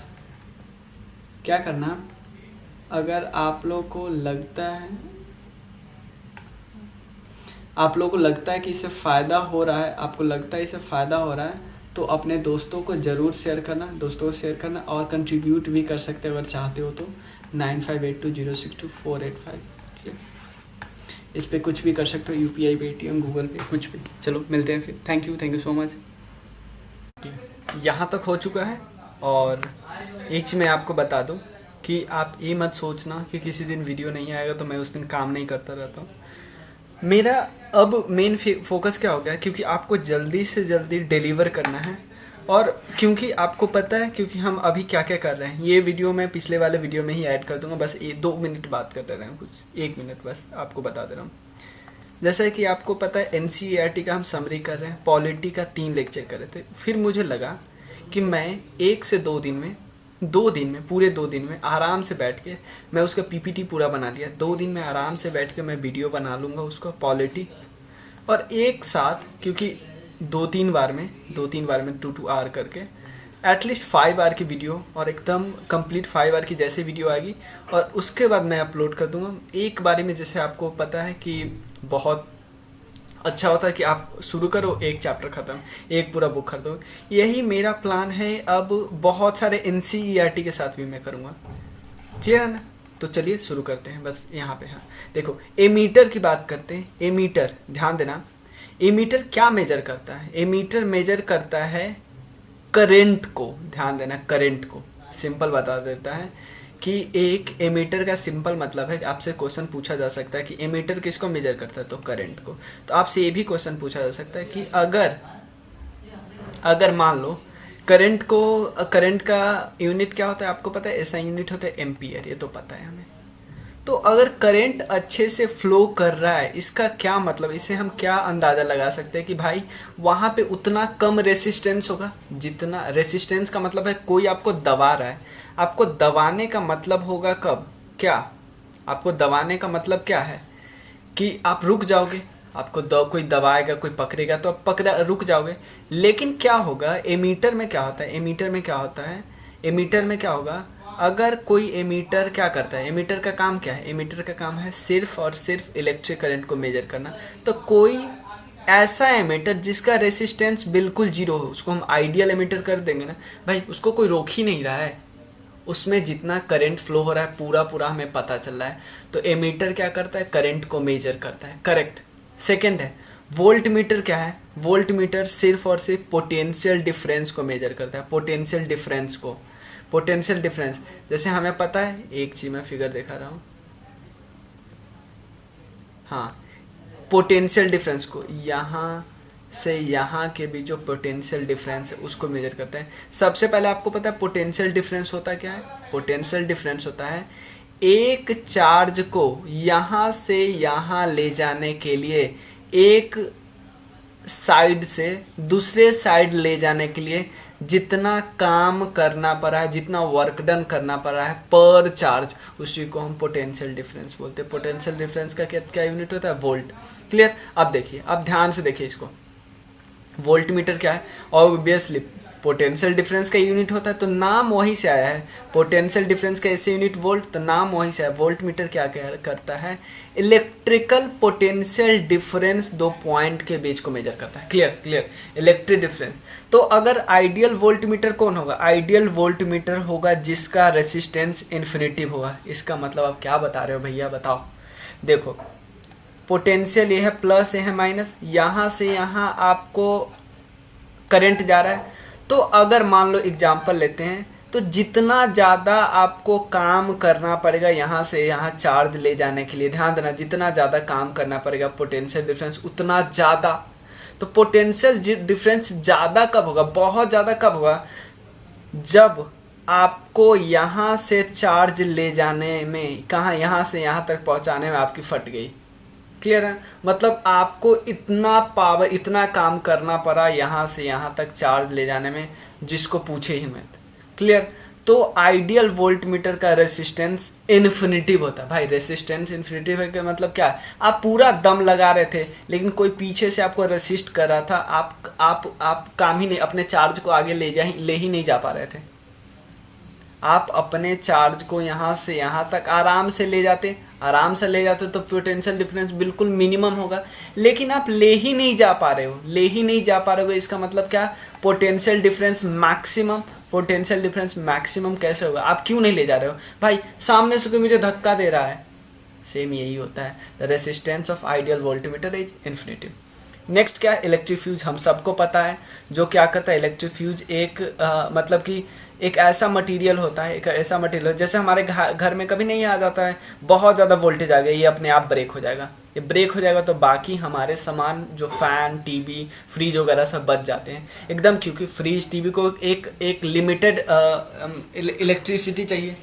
क्या करना, अगर आप लोग को लगता है कि इससे फ़ायदा हो रहा है, तो अपने दोस्तों को ज़रूर शेयर करना, और कंट्रीब्यूट भी कर सकते हैं अगर चाहते हो तो 9582062485। इस पर कुछ भी कर सकते हो, UPI, पेटीएम, गूगल पे, कुछ भी। चलो मिलते हैं फिर। Thank you so much. यहाँ तक हो चुका है। और एक चीज़ मैं आपको बता दूं कि आप ये मत सोचना कि किसी दिन वीडियो नहीं आएगा तो मैं उस दिन काम नहीं करता रहता हूँ। मेरा अब मेन फोकस क्या हो गया, क्योंकि आपको जल्दी से जल्दी डिलीवर करना है, और क्योंकि आपको पता है, क्योंकि हम अभी क्या क्या कर रहे हैं, ये वीडियो मैं पिछले वाले वीडियो में ही ऐड कर दूंगा, बस 2 मिनट बात कर रहे हैं, कुछ 1 मिनट बस आपको बता दे रहा हूँ। जैसा कि आपको पता है NCERT का हम समरी कर रहे हैं, पॉलिटी का 3 लेक्चर कर रहे थे। फिर मुझे लगा कि मैं 1 से 2 दिन में, पूरे 2 दिन में आराम से बैठ के मैं उसका PPT पूरा बना लिया। 2 दिन में आराम से बैठ के मैं वीडियो बना लूँगा उसका पॉलिटी, और एक साथ, क्योंकि 2-3 बार में 2 आवर करके एटलीस्ट 5 आवर की वीडियो, और एकदम कंप्लीट 5 आवर की जैसे वीडियो आएगी, और उसके बाद मैं अपलोड कर दूंगा एक बारी में। जैसे आपको पता है कि बहुत अच्छा होता है कि आप शुरू करो, एक चैप्टर ख़त्म, एक पूरा बुक खरीदो। यही मेरा प्लान है। अब बहुत सारे NCERT के साथ भी मैं करूँगा, क्लियर है ना? तो चलिए शुरू करते हैं। बस यहाँ पे हाँ देखो, एमीटर की बात करते हैं। एमीटर, ध्यान देना, एमीटर क्या मेजर करता है? एमीटर मेजर करता है करंट को। ध्यान देना, करंट को सिंपल बता देता है कि एक एमीटर का सिंपल मतलब है, आपसे क्वेश्चन पूछा जा सकता है कि एमीटर किसको मेजर करता है, तो करंट को। तो आपसे ये भी क्वेश्चन पूछा जा सकता है कि अगर मान लो करंट का यूनिट क्या होता है, आपको पता है? ऐसा यूनिट होता है एम्पियर, ये तो पता है हमें। तो अगर करंट अच्छे से फ्लो कर रहा है, इसका क्या मतलब, इसे हम क्या अंदाज़ा लगा सकते हैं कि भाई वहाँ पे उतना कम रेसिस्टेंस होगा। जितना रेसिस्टेंस का मतलब है कोई आपको दबा रहा है, आपको दबाने का मतलब होगा कब, क्या आपको दबाने का मतलब क्या है कि आप रुक जाओगे। आपको कोई दबाएगा, कोई पकड़ेगा तो आप रुक जाओगे। लेकिन क्या होगा, एमीटर में क्या होता है, एमीटर में क्या होगा, अगर कोई एमीटर क्या करता है, एमीटर का काम क्या है? एमीटर का काम है सिर्फ और सिर्फ इलेक्ट्रिक करंट को मेजर करना। तो कोई ऐसा एमीटर जिसका रेसिस्टेंस बिल्कुल जीरो हो, उसको हम आइडियल एमीटर कर देंगे ना भाई, उसको कोई रोक ही नहीं रहा है, उसमें जितना करंट फ्लो हो रहा है पूरा हमें पता चल रहा है। तो एमीटर क्या करता है, करंट को मेजर करता है, करेक्ट। सेकेंड है वोल्ट मीटर। क्या है वोल्ट मीटर? सिर्फ और सिर्फ पोटेंशियल डिफरेंस को मेजर करता है, पोटेंशियल डिफरेंस। जैसे हमें पता है, एक चीज मैं फिगर दिखा रहा हूँ, हाँ, पोटेंशियल डिफरेंस को यहाँ से यहाँ के बीच जो पोटेंशियल डिफरेंस है उसको मेजर करता है। सबसे पहले आपको पता है पोटेंशियल डिफरेंस होता क्या है? पोटेंशियल डिफरेंस होता है एक चार्ज को यहाँ से यहाँ ले जाने के लिए, एक साइड से दूसरे साइड ले जाने के लिए जितना काम करना पड़ा है, जितना वर्क डन करना पड़ा है पर चार्ज, उसी को हम पोटेंशियल डिफरेंस बोलते हैं। पोटेंशियल डिफरेंस का क्या यूनिट होता है? वोल्ट। क्लियर? अब देखिए, अब ध्यान से देखिए इसको, वोल्ट मीटर क्या है? ऑब्वियसली पोटेंशियल डिफरेंस का यूनिट होता है, तो नाम वहीं से आया है। पोटेंशियल डिफरेंस का ऐसे यूनिट वोल्ट, तो नाम वहीं से आया। वोल्ट मीटर क्या करता है? इलेक्ट्रिकल पोटेंशियल डिफरेंस दो पॉइंट के बीच को मेजर करता है। क्लियर? Electric difference. तो अगर आइडियल वोल्ट मीटर कौन होगा? आइडियल वोल्ट मीटर होगा जिसका रेसिस्टेंस इन्फिनिटिव होगा। इसका मतलब आप क्या बता रहे हो भैया, बताओ। देखो, पोटेंशियल ये है प्लस, ये है माइनस, यहाँ से यहाँ आपको करंट जा रहा है। तो अगर मान लो एग्जाम्पल लेते हैं, तो जितना ज़्यादा आपको काम करना पड़ेगा यहाँ से यहाँ चार्ज ले जाने के लिए, ध्यान देना, जितना ज़्यादा काम करना पड़ेगा पोटेंशियल डिफरेंस उतना ज़्यादा। तो पोटेंशियल डिफरेंस ज़्यादा कब होगा, बहुत ज़्यादा कब होगा? जब आपको यहाँ से चार्ज ले जाने में, कहाँ, यहाँ से यहाँ तक पहुँचाने में आपकी फट गई। क्लियर है? मतलब आपको इतना पावर, इतना काम करना पड़ा यहाँ से यहाँ तक चार्ज ले जाने में, जिसको पूछे ही मत। क्लियर? तो आइडियल वोल्ट मीटर का रेसिस्टेंस इन्फिनिटिव होता है। भाई रेसिस्टेंस इन्फिनिटिव है का मतलब क्या है? आप पूरा दम लगा रहे थे, लेकिन कोई पीछे से आपको रेसिस्ट कर रहा था, आप काम ही नहीं, अपने चार्ज को आगे ले ही नहीं जा पा रहे थे। आप अपने चार्ज को यहाँ से यहाँ तक आराम से ले जाते तो पोटेंशियल डिफरेंस बिल्कुल मिनिमम होगा। लेकिन आप ले ही नहीं जा पा रहे हो, इसका मतलब क्या? पोटेंशियल डिफरेंस मैक्सिमम कैसे होगा? आप क्यों नहीं ले जा रहे हो? भाई सामने से कोई मुझे धक्का दे रहा है। सेम यही होता है, the resistance of ideal voltmeter is infinitive. Next क्या है? Electric fuse. हम सबको पता है जो क्या करता है इलेक्ट्रिक फ्यूज, एक मतलब कि एक ऐसा मटेरियल होता है, जैसे हमारे घर में कभी नहीं आ जाता है बहुत ज़्यादा वोल्टेज आ गया, ये अपने आप ब्रेक हो जाएगा, ये ब्रेक हो जाएगा तो बाकी हमारे सामान जो फैन, टीवी, फ्रिज वगैरह सब बच जाते हैं एकदम, क्योंकि फ्रिज, टीवी को एक लिमिटेड इलेक्ट्रिसिटी चाहिए,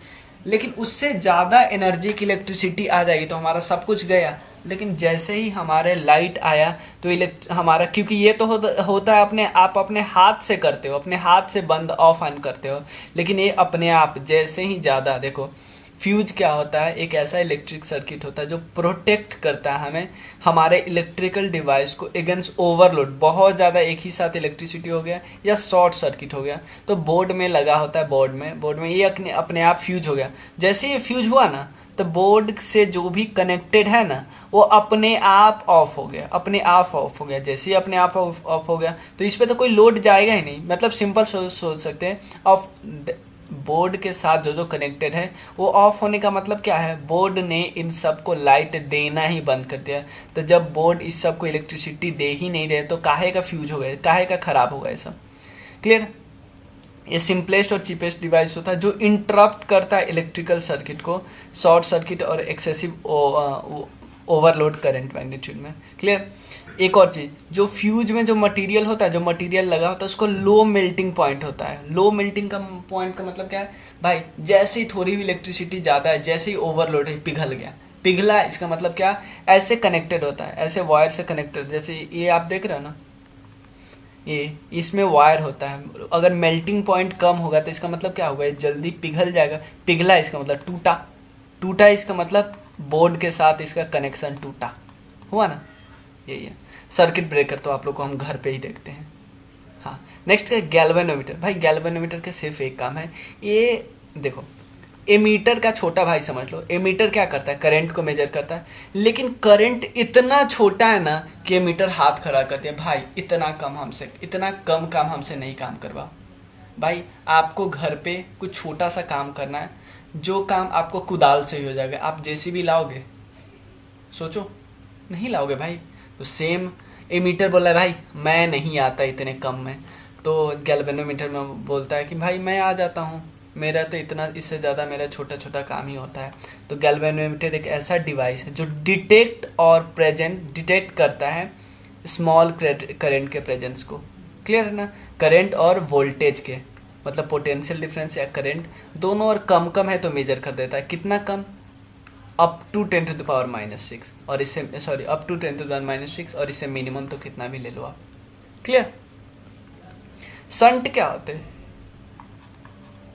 लेकिन उससे ज़्यादा एनर्जी की इलेक्ट्रिसिटी आ जाएगी तो हमारा सब कुछ गया। लेकिन जैसे ही हमारे लाइट आया तो हमारा, क्योंकि ये तो होता है अपने आप, अपने हाथ से करते हो, अपने हाथ से बंद ऑफ ऑन करते हो, लेकिन ये अपने आप जैसे ही ज़्यादा, देखो फ्यूज क्या होता है, एक ऐसा इलेक्ट्रिक सर्किट होता है जो प्रोटेक्ट करता है हमें, हमारे इलेक्ट्रिकल डिवाइस को अगेंस्ट ओवरलोड, बहुत ज़्यादा एक ही साथ इलेक्ट्रिसिटी हो गया या शॉर्ट सर्किट हो गया तो बोर्ड में लगा होता है, बोर्ड में ये अपने आप फ्यूज हो गया। जैसे ये फ्यूज हुआ ना तो बोर्ड से जो भी कनेक्टेड है ना वो अपने आप ऑफ हो गया, अपने आप ऑफ हो गया। जैसे ही अपने आप ऑफ हो गया तो इस पर तो कोई लोड जाएगा ही नहीं, मतलब सिंपल सोच सकते हैं, ऑफ बोर्ड के साथ जो कनेक्टेड है वो ऑफ होने का मतलब क्या है, बोर्ड ने इन सब को लाइट देना ही बंद कर दिया। तो जब बोर्ड इस सब को इलेक्ट्रिसिटी दे ही नहीं रहे तो काहे का फ्यूज हो गया, काहे का खराब होगा ये सब। क्लियर? ये सिंपलेस्ट और चीपेस्ट डिवाइस होता है जो इंटरप्ट करता है इलेक्ट्रिकल सर्किट को, शॉर्ट सर्किट और एक्सेसिव ओवरलोड करंट मैग्नीट्यूड में। क्लियर? एक और चीज़, जो फ्यूज में जो मटेरियल होता है, जो मटेरियल लगा होता है उसको लो मेल्टिंग पॉइंट होता है। लो मेल्टिंग का पॉइंट का मतलब क्या है भाई, जैसे ही थोड़ी भी इलेक्ट्रिसिटी ज़्यादा है, जैसे ही ओवरलोड है, पिघल गया, पिघला, इसका मतलब क्या, ऐसे कनेक्टेड होता है, ऐसे वायर से कनेक्टेड, जैसे ये आप देख रहे हो ना, ये इसमें वायर होता है, अगर मेल्टिंग पॉइंट कम होगा तो इसका मतलब क्या होगा, ये जल्दी पिघल जाएगा, पिघला इसका मतलब टूटा, टूटा इसका मतलब बोर्ड के साथ इसका कनेक्शन टूटा, हुआ ना, यही है। सर्किट ब्रेकर तो आप लोग को हम घर पे ही देखते हैं। हाँ, नेक्स्ट है गैल्वेनोमीटर। भाई गैल्वेनोमीटर का सिर्फ एक काम है, ये देखो एमीटर का छोटा भाई समझ लो। एमीटर क्या करता है, करंट को मेजर करता है, लेकिन करंट इतना छोटा है ना कि एमीटर हाथ खड़ा करती है, भाई इतना कम काम हमसे नहीं काम करवा। भाई आपको घर पे कुछ छोटा सा काम करना है, जो काम आपको कुदाल से ही हो जाएगा, आप जेसीबी लाओगे, सोचो नहीं लाओगे भाई। तो सेम एमीटर बोला है भाई मैं नहीं आता इतने कम में, तो गैल्वेनोमीटर में बोलता है कि भाई मैं आ जाता हूँ, मेरा तो इतना, इससे ज़्यादा मेरा छोटा छोटा काम ही होता है। तो गैल्वेनोमीटर एक ऐसा डिवाइस है जो डिटेक्ट करता है स्मॉल करंट के प्रेजेंस को। क्लियर है ना? करंट और वोल्टेज के, मतलब पोटेंशियल डिफरेंस या करंट दोनों, और कम है तो मेजर कर देता है। कितना कम? अप टू 10⁻⁻⁶, और इससे अप टू 10⁻⁻⁶, और इससे मिनिमम तो कितना भी ले लो आप। क्लियर? शंट क्या होते हैं,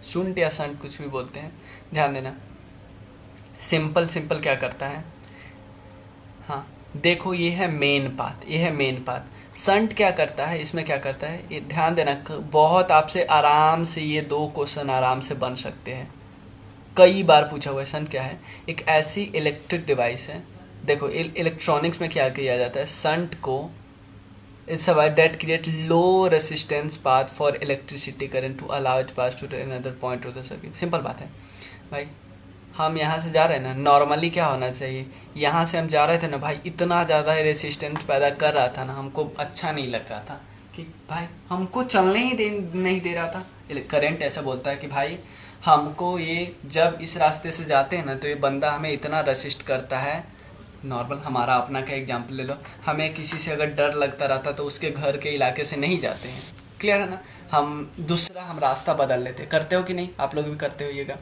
शुंट या शंट कुछ भी बोलते हैं, ध्यान देना। सिंपल क्या करता है, हाँ देखो ये है मेन पाथ, शंट क्या करता है, इसमें क्या करता है, ये ध्यान देना, बहुत आपसे आराम से ये 2 क्वेश्चन आराम से बन सकते हैं, कई बार पूछा हुआ है। शंट क्या है, एक ऐसी इलेक्ट्रिक डिवाइस है, देखो इलेक्ट्रॉनिक्स में क्या किया जाता है, शंट को it's a wire that create low resistance path for electricity current to allow it pass to another point of the circuit. Simple बात है भाई, हम यहाँ से जा रहे हैं ना, नॉर्मली क्या होना चाहिए, यहाँ से हम जा रहे थे ना भाई, इतना ज़्यादा रेसिस्टेंस पैदा कर रहा था ना, हमको अच्छा नहीं लग रहा था कि भाई हमको चलने ही नहीं दे रहा था। करंट ऐसा बोलता है कि भाई हमको ये, जब इस रास्ते से जाते हैं ना तो ये बंदा हमें इतना रेसिस्ट करता है। नॉर्मल हमारा अपना का एग्जाम्पल ले लो, हमें किसी से अगर डर लगता रहता तो उसके घर के इलाके से नहीं जाते हैं। क्लियर है ना? हम रास्ता बदल लेते, करते हो कि नहीं, आप लोग भी करते होइएगा।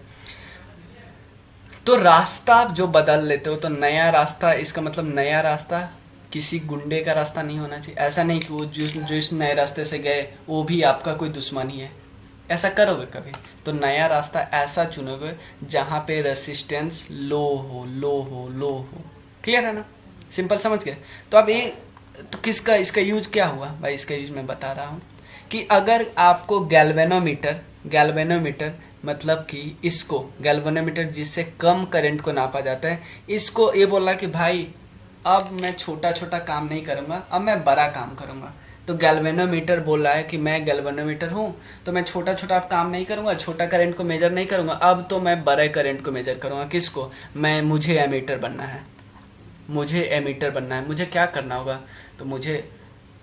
तो रास्ता आप जो बदल लेते हो तो नया रास्ता, इसका मतलब नया रास्ता किसी गुंडे का रास्ता नहीं होना चाहिए। ऐसा नहीं कि वो जो इस नए रास्ते से गए वो भी आपका कोई दुश्मन ही है, ऐसा करोगे कभी? तो नया रास्ता ऐसा चुनोगे जहाँ पे रेसिस्टेंस लो हो। क्लियर है ना? सिंपल समझ गए? तो अब ये तो इसका यूज क्या हुआ भाई, इसका यूज मैं बता रहा हूँ कि अगर आपको गैल्वेनोमीटर मतलब कि इसको गैल्वेनोमीटर जिससे कम करंट को नापा जाता है, इसको ये बोला कि भाई अब मैं छोटा काम नहीं करूँगा, अब मैं बड़ा काम करूँगा। तो गैल्वेनोमीटर बोल रहा है कि मैं गैल्वेनोमीटर हूँ तो मैं छोटा काम नहीं करूँगा, छोटा करंट को मेजर नहीं करूँगा, अब तो मैं बड़े करंट को मेजर करूँगा। किसको? मुझे एमीटर बनना है। मुझे क्या करना होगा, तो मुझे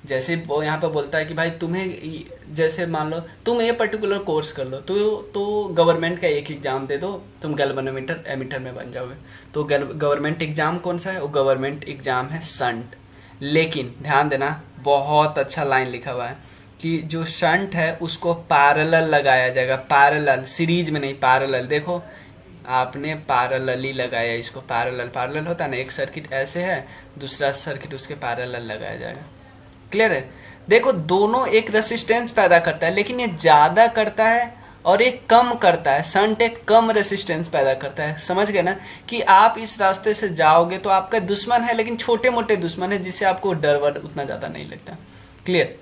जैसे वो यहाँ पे बोलता है कि भाई तुम्हें, जैसे मान लो तुम ये पर्टिकुलर कोर्स कर लो तो गवर्नमेंट का एक एग्जाम दे दो, तुम गैल्वेनोमीटर एमीटर में बन जाओगे। तो गवर्नमेंट एग्जाम कौन सा है? वो गवर्नमेंट एग्जाम है शंट। लेकिन ध्यान देना, बहुत अच्छा लाइन लिखा हुआ है कि जो शंट है उसको पैरेलल लगाया जाएगा, पैरेलल, सीरीज में नहीं, पैरेलल। देखो आपने पैरेलली लगाया इसको, पैरेलल, पैरेलल होता है ना, एक सर्किट ऐसे है, दूसरा सर्किट उसके पैरेलल लगाया जाएगा। क्लियर है? देखो दोनों एक रेसिस्टेंस पैदा करता है, लेकिन ये ज्यादा करता है और एक कम करता है। शंट एक कम रेसिस्टेंस पैदा करता है। समझ गए ना कि आप इस रास्ते से जाओगे तो आपका दुश्मन है, लेकिन छोटे मोटे दुश्मन है जिससे आपको डर वर उतना ज्यादा नहीं लगता। क्लियर?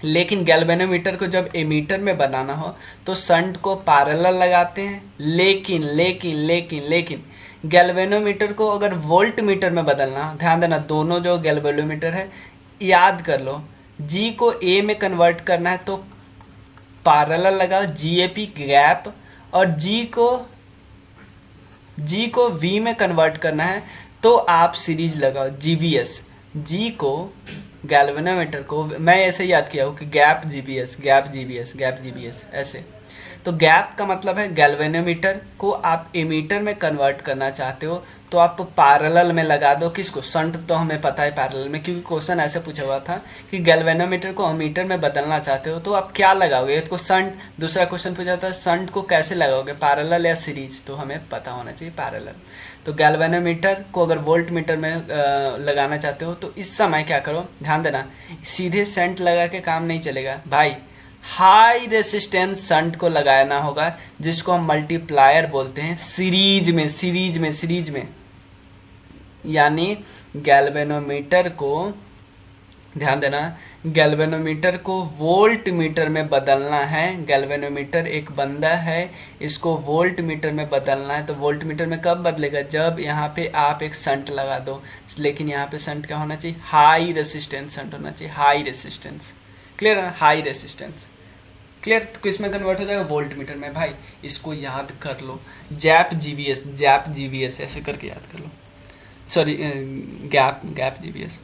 लेकिन गैल्वेनोमीटर को जब एमीटर में बनाना हो तो शंट को पैरेलल लगाते हैं। लेकिन लेकिन लेकिन लेकिन गैल्वेनोमीटर को अगर वोल्ट मीटर में बदलना, ध्यान देना दोनों जो गैल्वेनोमीटर है, याद कर लो, जी को ए में कन्वर्ट करना है तो पैरेलल लगाओ, जीएपी गैप, और जी को वी में कन्वर्ट करना है तो आप सीरीज लगाओ, जीवीएस। जी को, गैल्वेनोमीटर को मैं ऐसे याद किया हूँ कि gap GBS, gap GBS, gap GBS, ऐसे। तो गैप का मतलब है गैल्वेनोमीटर को आप एमीटर में कन्वर्ट करना चाहते हो तो आप पैरेलल में लगा दो। किसको? शंट तो हमें पता है पैरेलल में, क्योंकि क्वेश्चन ऐसे पूछा हुआ था कि गैल्वेनोमीटर को एमीटर में बदलना चाहते हो तो आप क्या लगाओगे। एक को शंट, दूसरा क्वेश्चन पूछा था शंट को कैसे लगाओगे, पैरेलल या सीरीज, तो हमें पता होना चाहिए पैरेलल। तो गैल्वेनोमीटर को अगर वोल्ट मीटर में लगाना चाहते हो तो इस समय क्या करो, ध्यान देना, सीधे शंट लगा के काम नहीं चलेगा भाई, हाई रेसिस्टेंस शंट को लगाना होगा, जिसको हम मल्टीप्लायर बोलते हैं, सीरीज में। यानी गैल्वेनोमीटर को, ध्यान देना, गैल्वेनोमीटर को वोल्ट मीटर में बदलना है। गैल्वेनोमीटर एक बंदा है, इसको वोल्ट मीटर में बदलना है। तो वोल्ट मीटर में कब बदलेगा? जब यहाँ पे आप एक शंट लगा दो। लेकिन यहाँ पे शंट क्या होना चाहिए? हाई रेसिस्टेंस शंट होना चाहिए, हाई रेसिस्टेंस। क्लियर है? High resistance. क्लियर? तो किसमें कन्वर्ट हो जाएगा? वोल्ट मीटर में। भाई इसको याद कर लो, जैप जीवीएस ऐसे करके याद कर लो, सॉरी गैप जीवीएस।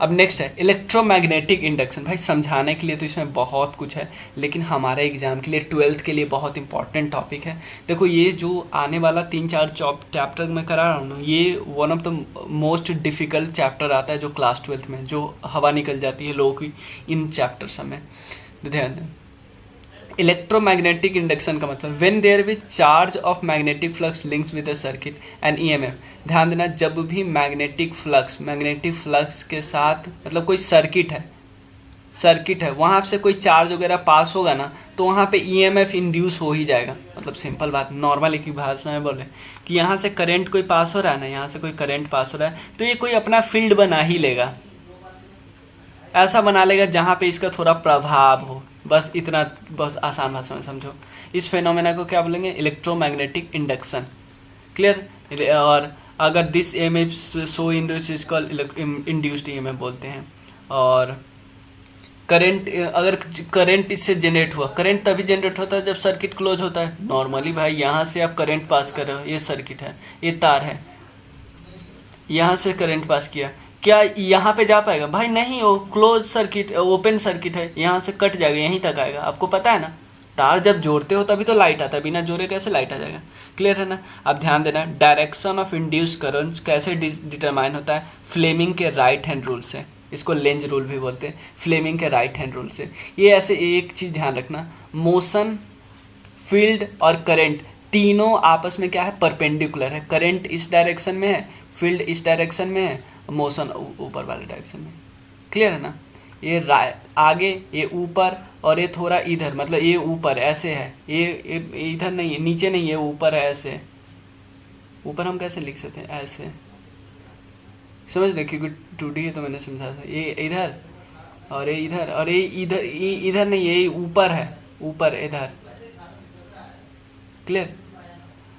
अब नेक्स्ट है इलेक्ट्रोमैग्नेटिक इंडक्शन। भाई समझाने के लिए तो इसमें बहुत कुछ है, लेकिन हमारे एग्जाम के लिए, 12th के लिए बहुत इंपॉर्टेंट टॉपिक है। देखो ये जो आने वाला 3-4 चैप्टर मैं करा रहा हूँ ना, ये one of the most difficult chapter आता है जो क्लास 12th में, जो हवा निकल जाती है लोगों की इन चैप्टर सब में। ध्यान दें, इलेक्ट्रोमैग्नेटिक इंडक्शन का मतलब when there be charge of magnetic flux links with a circuit and EMF. ध्यान देना, जब भी मैग्नेटिक फ्लक्स के साथ मतलब कोई सर्किट है वहाँ से कोई चार्ज वगैरह पास होगा ना, तो वहाँ पे ईएमएफ इंड्यूस हो ही जाएगा। मतलब सिंपल बात, नॉर्मल एक ही भाषा में बोले कि यहाँ से करंट कोई पास हो रहा है ना, यहाँ से कोई करंट पास हो रहा है तो ये कोई अपना फील्ड बना ही लेगा, ऐसा बना लेगा जहाँ पे इसका थोड़ा प्रभाव हो। बस इतना, बस आसान भाषा में समझो। इस फेनोमेना को क्या बोलेंगे? Electromagnetic induction. क्लियर? और अगर this EMF so induce is called induced EMF बोलते हैं। और करंट, अगर करंट इससे जनरेट हुआ, करंट तभी जनरेट होता है जब सर्किट क्लोज होता है। नॉर्मली भाई यहाँ से आप करंट पास कर रहे हो, ये सर्किट है, ये तार है, यहाँ से करंट पास किया, क्या यहाँ पे जा पाएगा? भाई नहीं, वो क्लोज सर्किट, ओपन सर्किट है, यहाँ से कट जाएगा, यहीं तक आएगा। आपको पता है ना, तार जब जोड़ते हो तभी तो लाइट आता है, बिना जोड़े कैसे लाइट आ जाएगा? क्लियर है ना? अब ध्यान देना, डायरेक्शन ऑफ इंड्यूस करंट कैसे डिटरमाइन होता है? फ्लेमिंग के राइट हैंड रूल से। इसको लेंज रूल भी बोलते हैं, फ्लेमिंग के राइट हैंड रूल से। ये ऐसे एक चीज़ ध्यान रखना, मोशन, फील्ड और करंट तीनों आपस में क्या है? परपेंडिकुलर है। करंट इस डायरेक्शन में है, फील्ड इस डायरेक्शन में है, मोशन ऊपर वाले डायरेक्शन में। क्लियर है ना? ये आगे, ये ऊपर, और ये थोड़ा इधर, मतलब ये ऊपर ऐसे है, ये इधर नहीं है, नीचे नहीं है, ऊपर है ऐसे। ऊपर हम कैसे लिख सकते हैं? ऐसे, समझ रहे? क्योंकि 2D है तो मैंने समझा था। ये इधर और ये इधर, और ये इधर, ये इधर नहीं, ये ऊपर है, ऊपर इधर। क्लियर?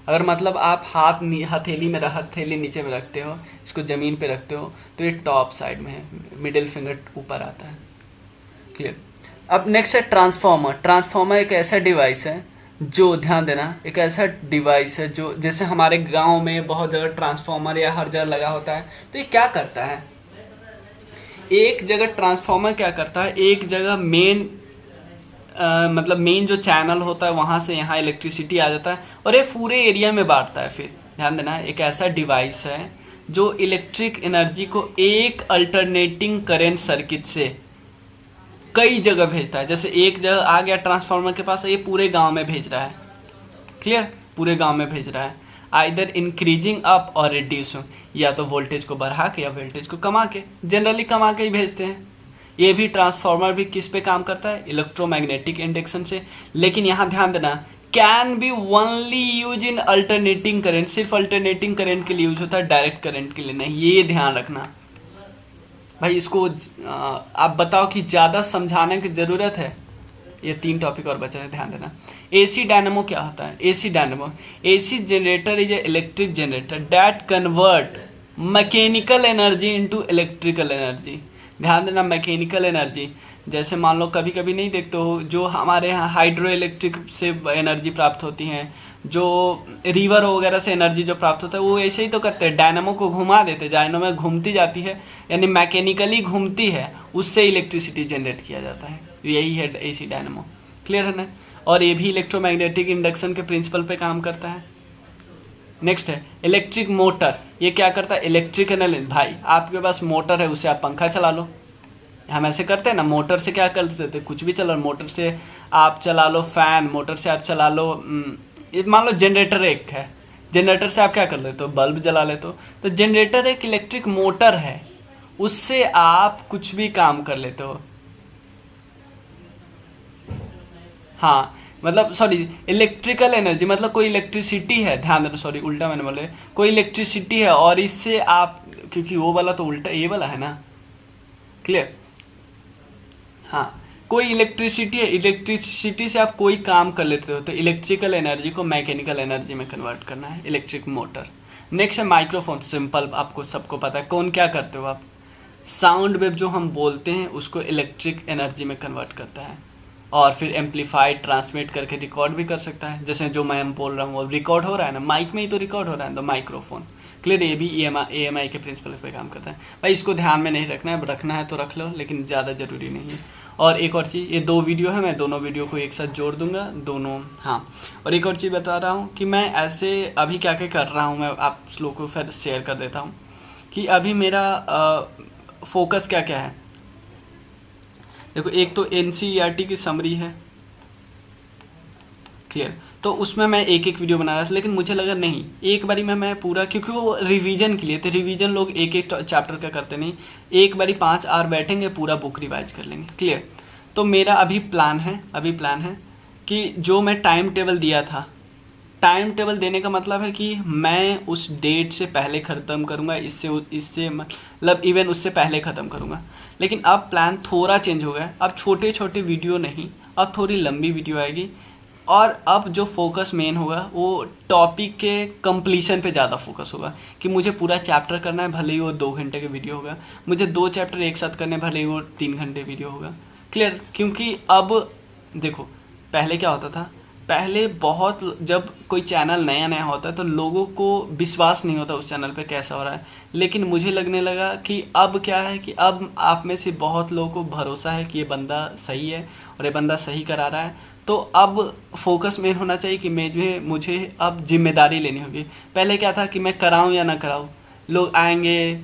अगर मतलब आप हथेली नीचे में रखते हो, इसको ज़मीन पे रखते हो, तो ये टॉप साइड में है, मिडिल फिंगर ऊपर आता है। क्लियर? अब नेक्स्ट है ट्रांसफॉर्मर। ट्रांसफॉर्मर एक ऐसा डिवाइस है जो, ध्यान देना, एक ऐसा डिवाइस है जो, जैसे हमारे गांव में बहुत जगह ट्रांसफॉर्मर या हर जगह लगा होता है, तो ये क्या करता है? एक जगह ट्रांसफार्मर क्या करता है, एक जगह मेन मतलब मेन जो चैनल होता है वहाँ से यहाँ इलेक्ट्रिसिटी आ जाता है और ये पूरे एरिया में बांटता है। फिर ध्यान देना, एक ऐसा डिवाइस है जो इलेक्ट्रिक एनर्जी को एक अल्टरनेटिंग करंट सर्किट से कई जगह भेजता है। जैसे एक जगह आ गया ट्रांसफार्मर के पास, ये पूरे गांव में भेज रहा है। क्लियर, पूरे गांव में भेज रहा है, आइदर इंक्रीजिंग अप और रिड्यूसिंग, या तो वोल्टेज को बढ़ा के या वोल्टेज को कमा के, जनरली कमा के ही भेजते हैं। ये भी ट्रांसफार्मर भी किस पे काम करता है, इलेक्ट्रोमैग्नेटिक इंडक्शन से। लेकिन यहाँ ध्यान देना, can be only use in alternating current, सिर्फ अल्टरनेटिंग करंट के लिए यूज होता है, डायरेक्ट करंट के लिए नहीं, ये ध्यान रखना भाई। इसको आप बताओ कि ज़्यादा समझाने की ज़रूरत है। ये 3 टॉपिक और बचा है, ध्यान देना। एसी डायनेमो क्या होता है, AC dynamo, AC generator is a electric generator that convert mechanical energy into electrical energy. ध्यान देना, मैकेनिकल एनर्जी, जैसे मान लो कभी कभी नहीं देखते हो, जो हमारे यहाँ हाइड्रो इलेक्ट्रिक से एनर्जी प्राप्त होती हैं, जो रिवर वगैरह से एनर्जी जो प्राप्त होता है, वो ऐसे ही तो करते हैं, डायनामो को घुमा देते, डायनामो में घूमती जाती है, यानी मैकेनिकली घूमती है, उससे इलेक्ट्रिसिटी जनरेट किया जाता है। यही है एसी डायनामो। क्लियर है ना। और ये भी इलेक्ट्रोमैग्नेटिक इंडक्शन के प्रिंसिपल पे काम करता है। नेक्स्ट है इलेक्ट्रिक मोटर, ये क्या करता है, इलेक्ट्रिकल एनर्जी। भाई आपके पास मोटर है, उससे आप पंखा चला लो, हम ऐसे करते हैं ना, मोटर से क्या कर सकते, कुछ भी चला लो, मोटर से आप चला लो फैन, मोटर से आप चला लो मान लो जनरेटर एक है, जनरेटर से आप क्या कर लेते हो, बल्ब जला लेते हो। तो जनरेटर एक इलेक्ट्रिक मोटर है, उससे आप कुछ भी काम कर लेते हो। हाँ मतलब सॉरी, इलेक्ट्रिकल एनर्जी मतलब कोई इलेक्ट्रिसिटी है, ध्यान देना, सॉरी उल्टा मैंने बोले, कोई इलेक्ट्रिसिटी है और इससे आप, क्योंकि वो वाला तो उल्टा ये वाला है ना। क्लियर। हाँ, कोई इलेक्ट्रिसिटी है, इलेक्ट्रिसिटी से आप कोई काम कर लेते हो, तो इलेक्ट्रिकल एनर्जी को मैकेनिकल एनर्जी में कन्वर्ट करना है, इलेक्ट्रिक मोटर। नेक्स्ट है माइक्रोफोन, सिंपल, आपको सबको पता है कौन क्या करते हो आप, साउंड वेव जो हम बोलते हैं उसको इलेक्ट्रिक एनर्जी में कन्वर्ट करता है और फिर एम्पलीफाइड ट्रांसमिट करके रिकॉर्ड भी कर सकता है। जैसे जो मैं बोल रहा हूँ वो रिकॉर्ड हो रहा है ना, माइक में ही तो रिकॉर्ड हो रहा है, तो माइक्रोफोन। क्लियर, ये भी EMI के प्रिंसिपल पे काम करता है भाई। इसको ध्यान में नहीं रखना है, रखना है तो रख लो, लेकिन ज़्यादा ज़रूरी नहीं है। और एक और चीज़, ये 2 वीडियो है, मैं दोनों वीडियो को एक साथ जोड़ दूंगा दोनों। हाँ, और एक और चीज़ बता रहा हूँ कि मैं ऐसे अभी क्या क्या कर रहा हूँ, मैं आप लोगों को फिर शेयर कर देता हूँ कि अभी मेरा फोकस क्या क्या है। देखो, एक तो NCERT की समरी है। क्लियर, तो उसमें मैं एक एक वीडियो बना रहा था, लेकिन मुझे लगा नहीं, एक बारी में मैं पूरा, क्योंकि वो रिवीजन के लिए थे, रिवीजन लोग एक एक चैप्टर का करते नहीं, एक बारी 5 आवर बैठेंगे पूरा बुक रिवाइज कर लेंगे। क्लियर, तो मेरा अभी प्लान है कि जो मैं टाइम टेबल दिया था, टाइम टेबल देने का मतलब है कि मैं उस डेट से पहले ख़त्म करूँगा, इससे मतलब इवन उससे पहले ख़त्म करूँगा। लेकिन अब प्लान थोड़ा चेंज हो गया, अब छोटे छोटे वीडियो नहीं, अब थोड़ी लंबी वीडियो आएगी, और अब जो फोकस मेन होगा वो टॉपिक के कंप्लीशन पे ज़्यादा फोकस होगा, कि मुझे पूरा चैप्टर करना है, भले ही वो 2 घंटे के वीडियो होगा, मुझे 2 चैप्टर एक साथ करने, भले ही वो 3 घंटे वीडियो होगा। क्लियर, क्योंकि अब देखो, पहले क्या होता था, पहले बहुत, जब कोई चैनल नया नया होता है तो लोगों को विश्वास नहीं होता उस चैनल पे कैसा हो रहा है, लेकिन मुझे लगने लगा कि अब क्या है कि अब आप में से बहुत लोगों को भरोसा है कि ये बंदा सही है और ये बंदा सही करा रहा है, तो अब फोकस मेन होना चाहिए कि मुझे अब जिम्मेदारी लेनी होगी। पहले क्या था कि मैं कराऊं या ना कराऊं, लोग आएंगे,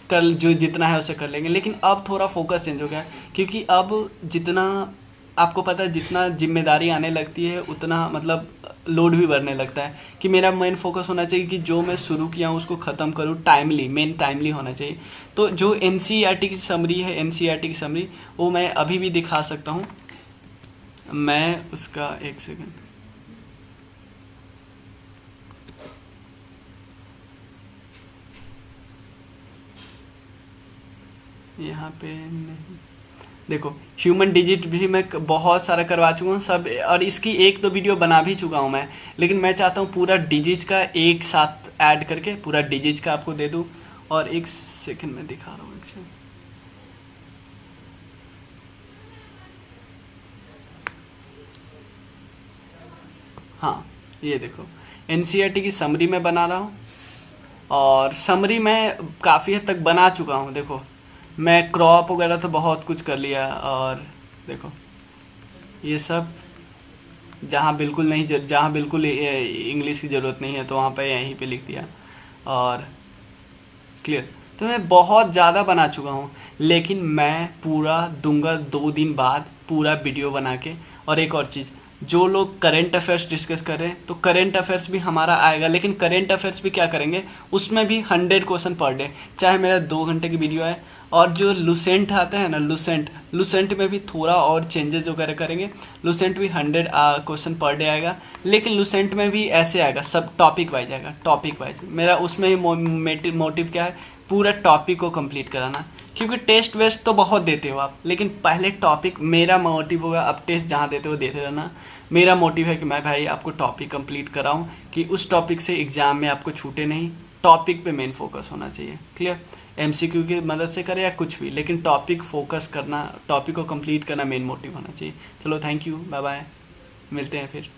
कल जो जितना है उसे कर लेंगे, लेकिन अब थोड़ा फोकस चेंज हो गया, क्योंकि अब जितना आपको पता है, जितना जिम्मेदारी आने लगती है उतना मतलब लोड भी बढ़ने लगता है, कि मेरा मेन फोकस होना चाहिए कि जो मैं शुरू किया हूँ उसको ख़त्म करूँ टाइमली, मेन टाइमली होना चाहिए। तो जो NCERT की समरी है, NCERT की समरी, वो मैं अभी भी दिखा सकता हूँ, मैं उसका एक सेकंड, यहाँ पे नहीं, देखो ह्यूमन डिजिट भी मैं बहुत सारा करवा चुका हूँ सब, और इसकी 1-2 वीडियो बना भी चुका हूँ मैं, लेकिन मैं चाहता हूँ पूरा डिजिट का एक साथ ऐड करके पूरा डिजिट का आपको दे दूँ। और एक सेकंड में दिखा रहा हूँ, एक सेकंड, हाँ ये देखो, NCERT की समरी मैं बना रहा हूँ, और समरी मैं काफ़ी हद तक बना चुका हूँ। देखो मैं क्रॉप वगैरह तो बहुत कुछ कर लिया, और देखो ये सब जहाँ बिल्कुल नहीं, जहाँ बिल्कुल इंग्लिश की ज़रूरत नहीं है तो वहाँ पे यहीं पे लिख दिया। और क्लियर। तो मैं बहुत ज़्यादा बना चुका हूँ, लेकिन मैं पूरा दूंगा 2 दिन बाद पूरा वीडियो बना के। और एक और चीज़, जो लोग करंट अफेयर्स डिस्कस कर रहे हैं तो करंट अफेयर्स भी हमारा आएगा, लेकिन करंट अफेयर्स भी क्या करेंगे, उसमें भी 100 क्वेश्चन पर डे, चाहे मेरा 2 घंटे की वीडियो है। और जो लुसेंट आता है ना, लुसेंट में भी थोड़ा और चेंजेस वगैरह करेंगे। लुसेंट भी 100 क्वेश्चन पर डे आएगा, लेकिन लुसेंट में भी ऐसे आएगा, सब टॉपिक वाइज आएगा, टॉपिक वाइज। मेरा उसमें ही मोटिव क्या है, पूरा टॉपिक को कंप्लीट कराना। क्योंकि टेस्ट वेस्ट तो बहुत देते हो आप, लेकिन पहले टॉपिक, मेरा मोटिव होगा, अब टेस्ट जहाँ देते हो देते रहना। मेरा मोटिव है कि मैं भाई आपको टॉपिक कंप्लीट कराऊं, कि उस टॉपिक से एग्ज़ाम में आपको छूटे नहीं। टॉपिक पे मेन फोकस होना चाहिए। क्लियर। एमसीक्यू की मदद से करे या कुछ भी, लेकिन टॉपिक फोकस करना, टॉपिक को कंप्लीट करना मेन मोटिव होना चाहिए। चलो, थैंक यू, बाय बाय, मिलते हैं फिर।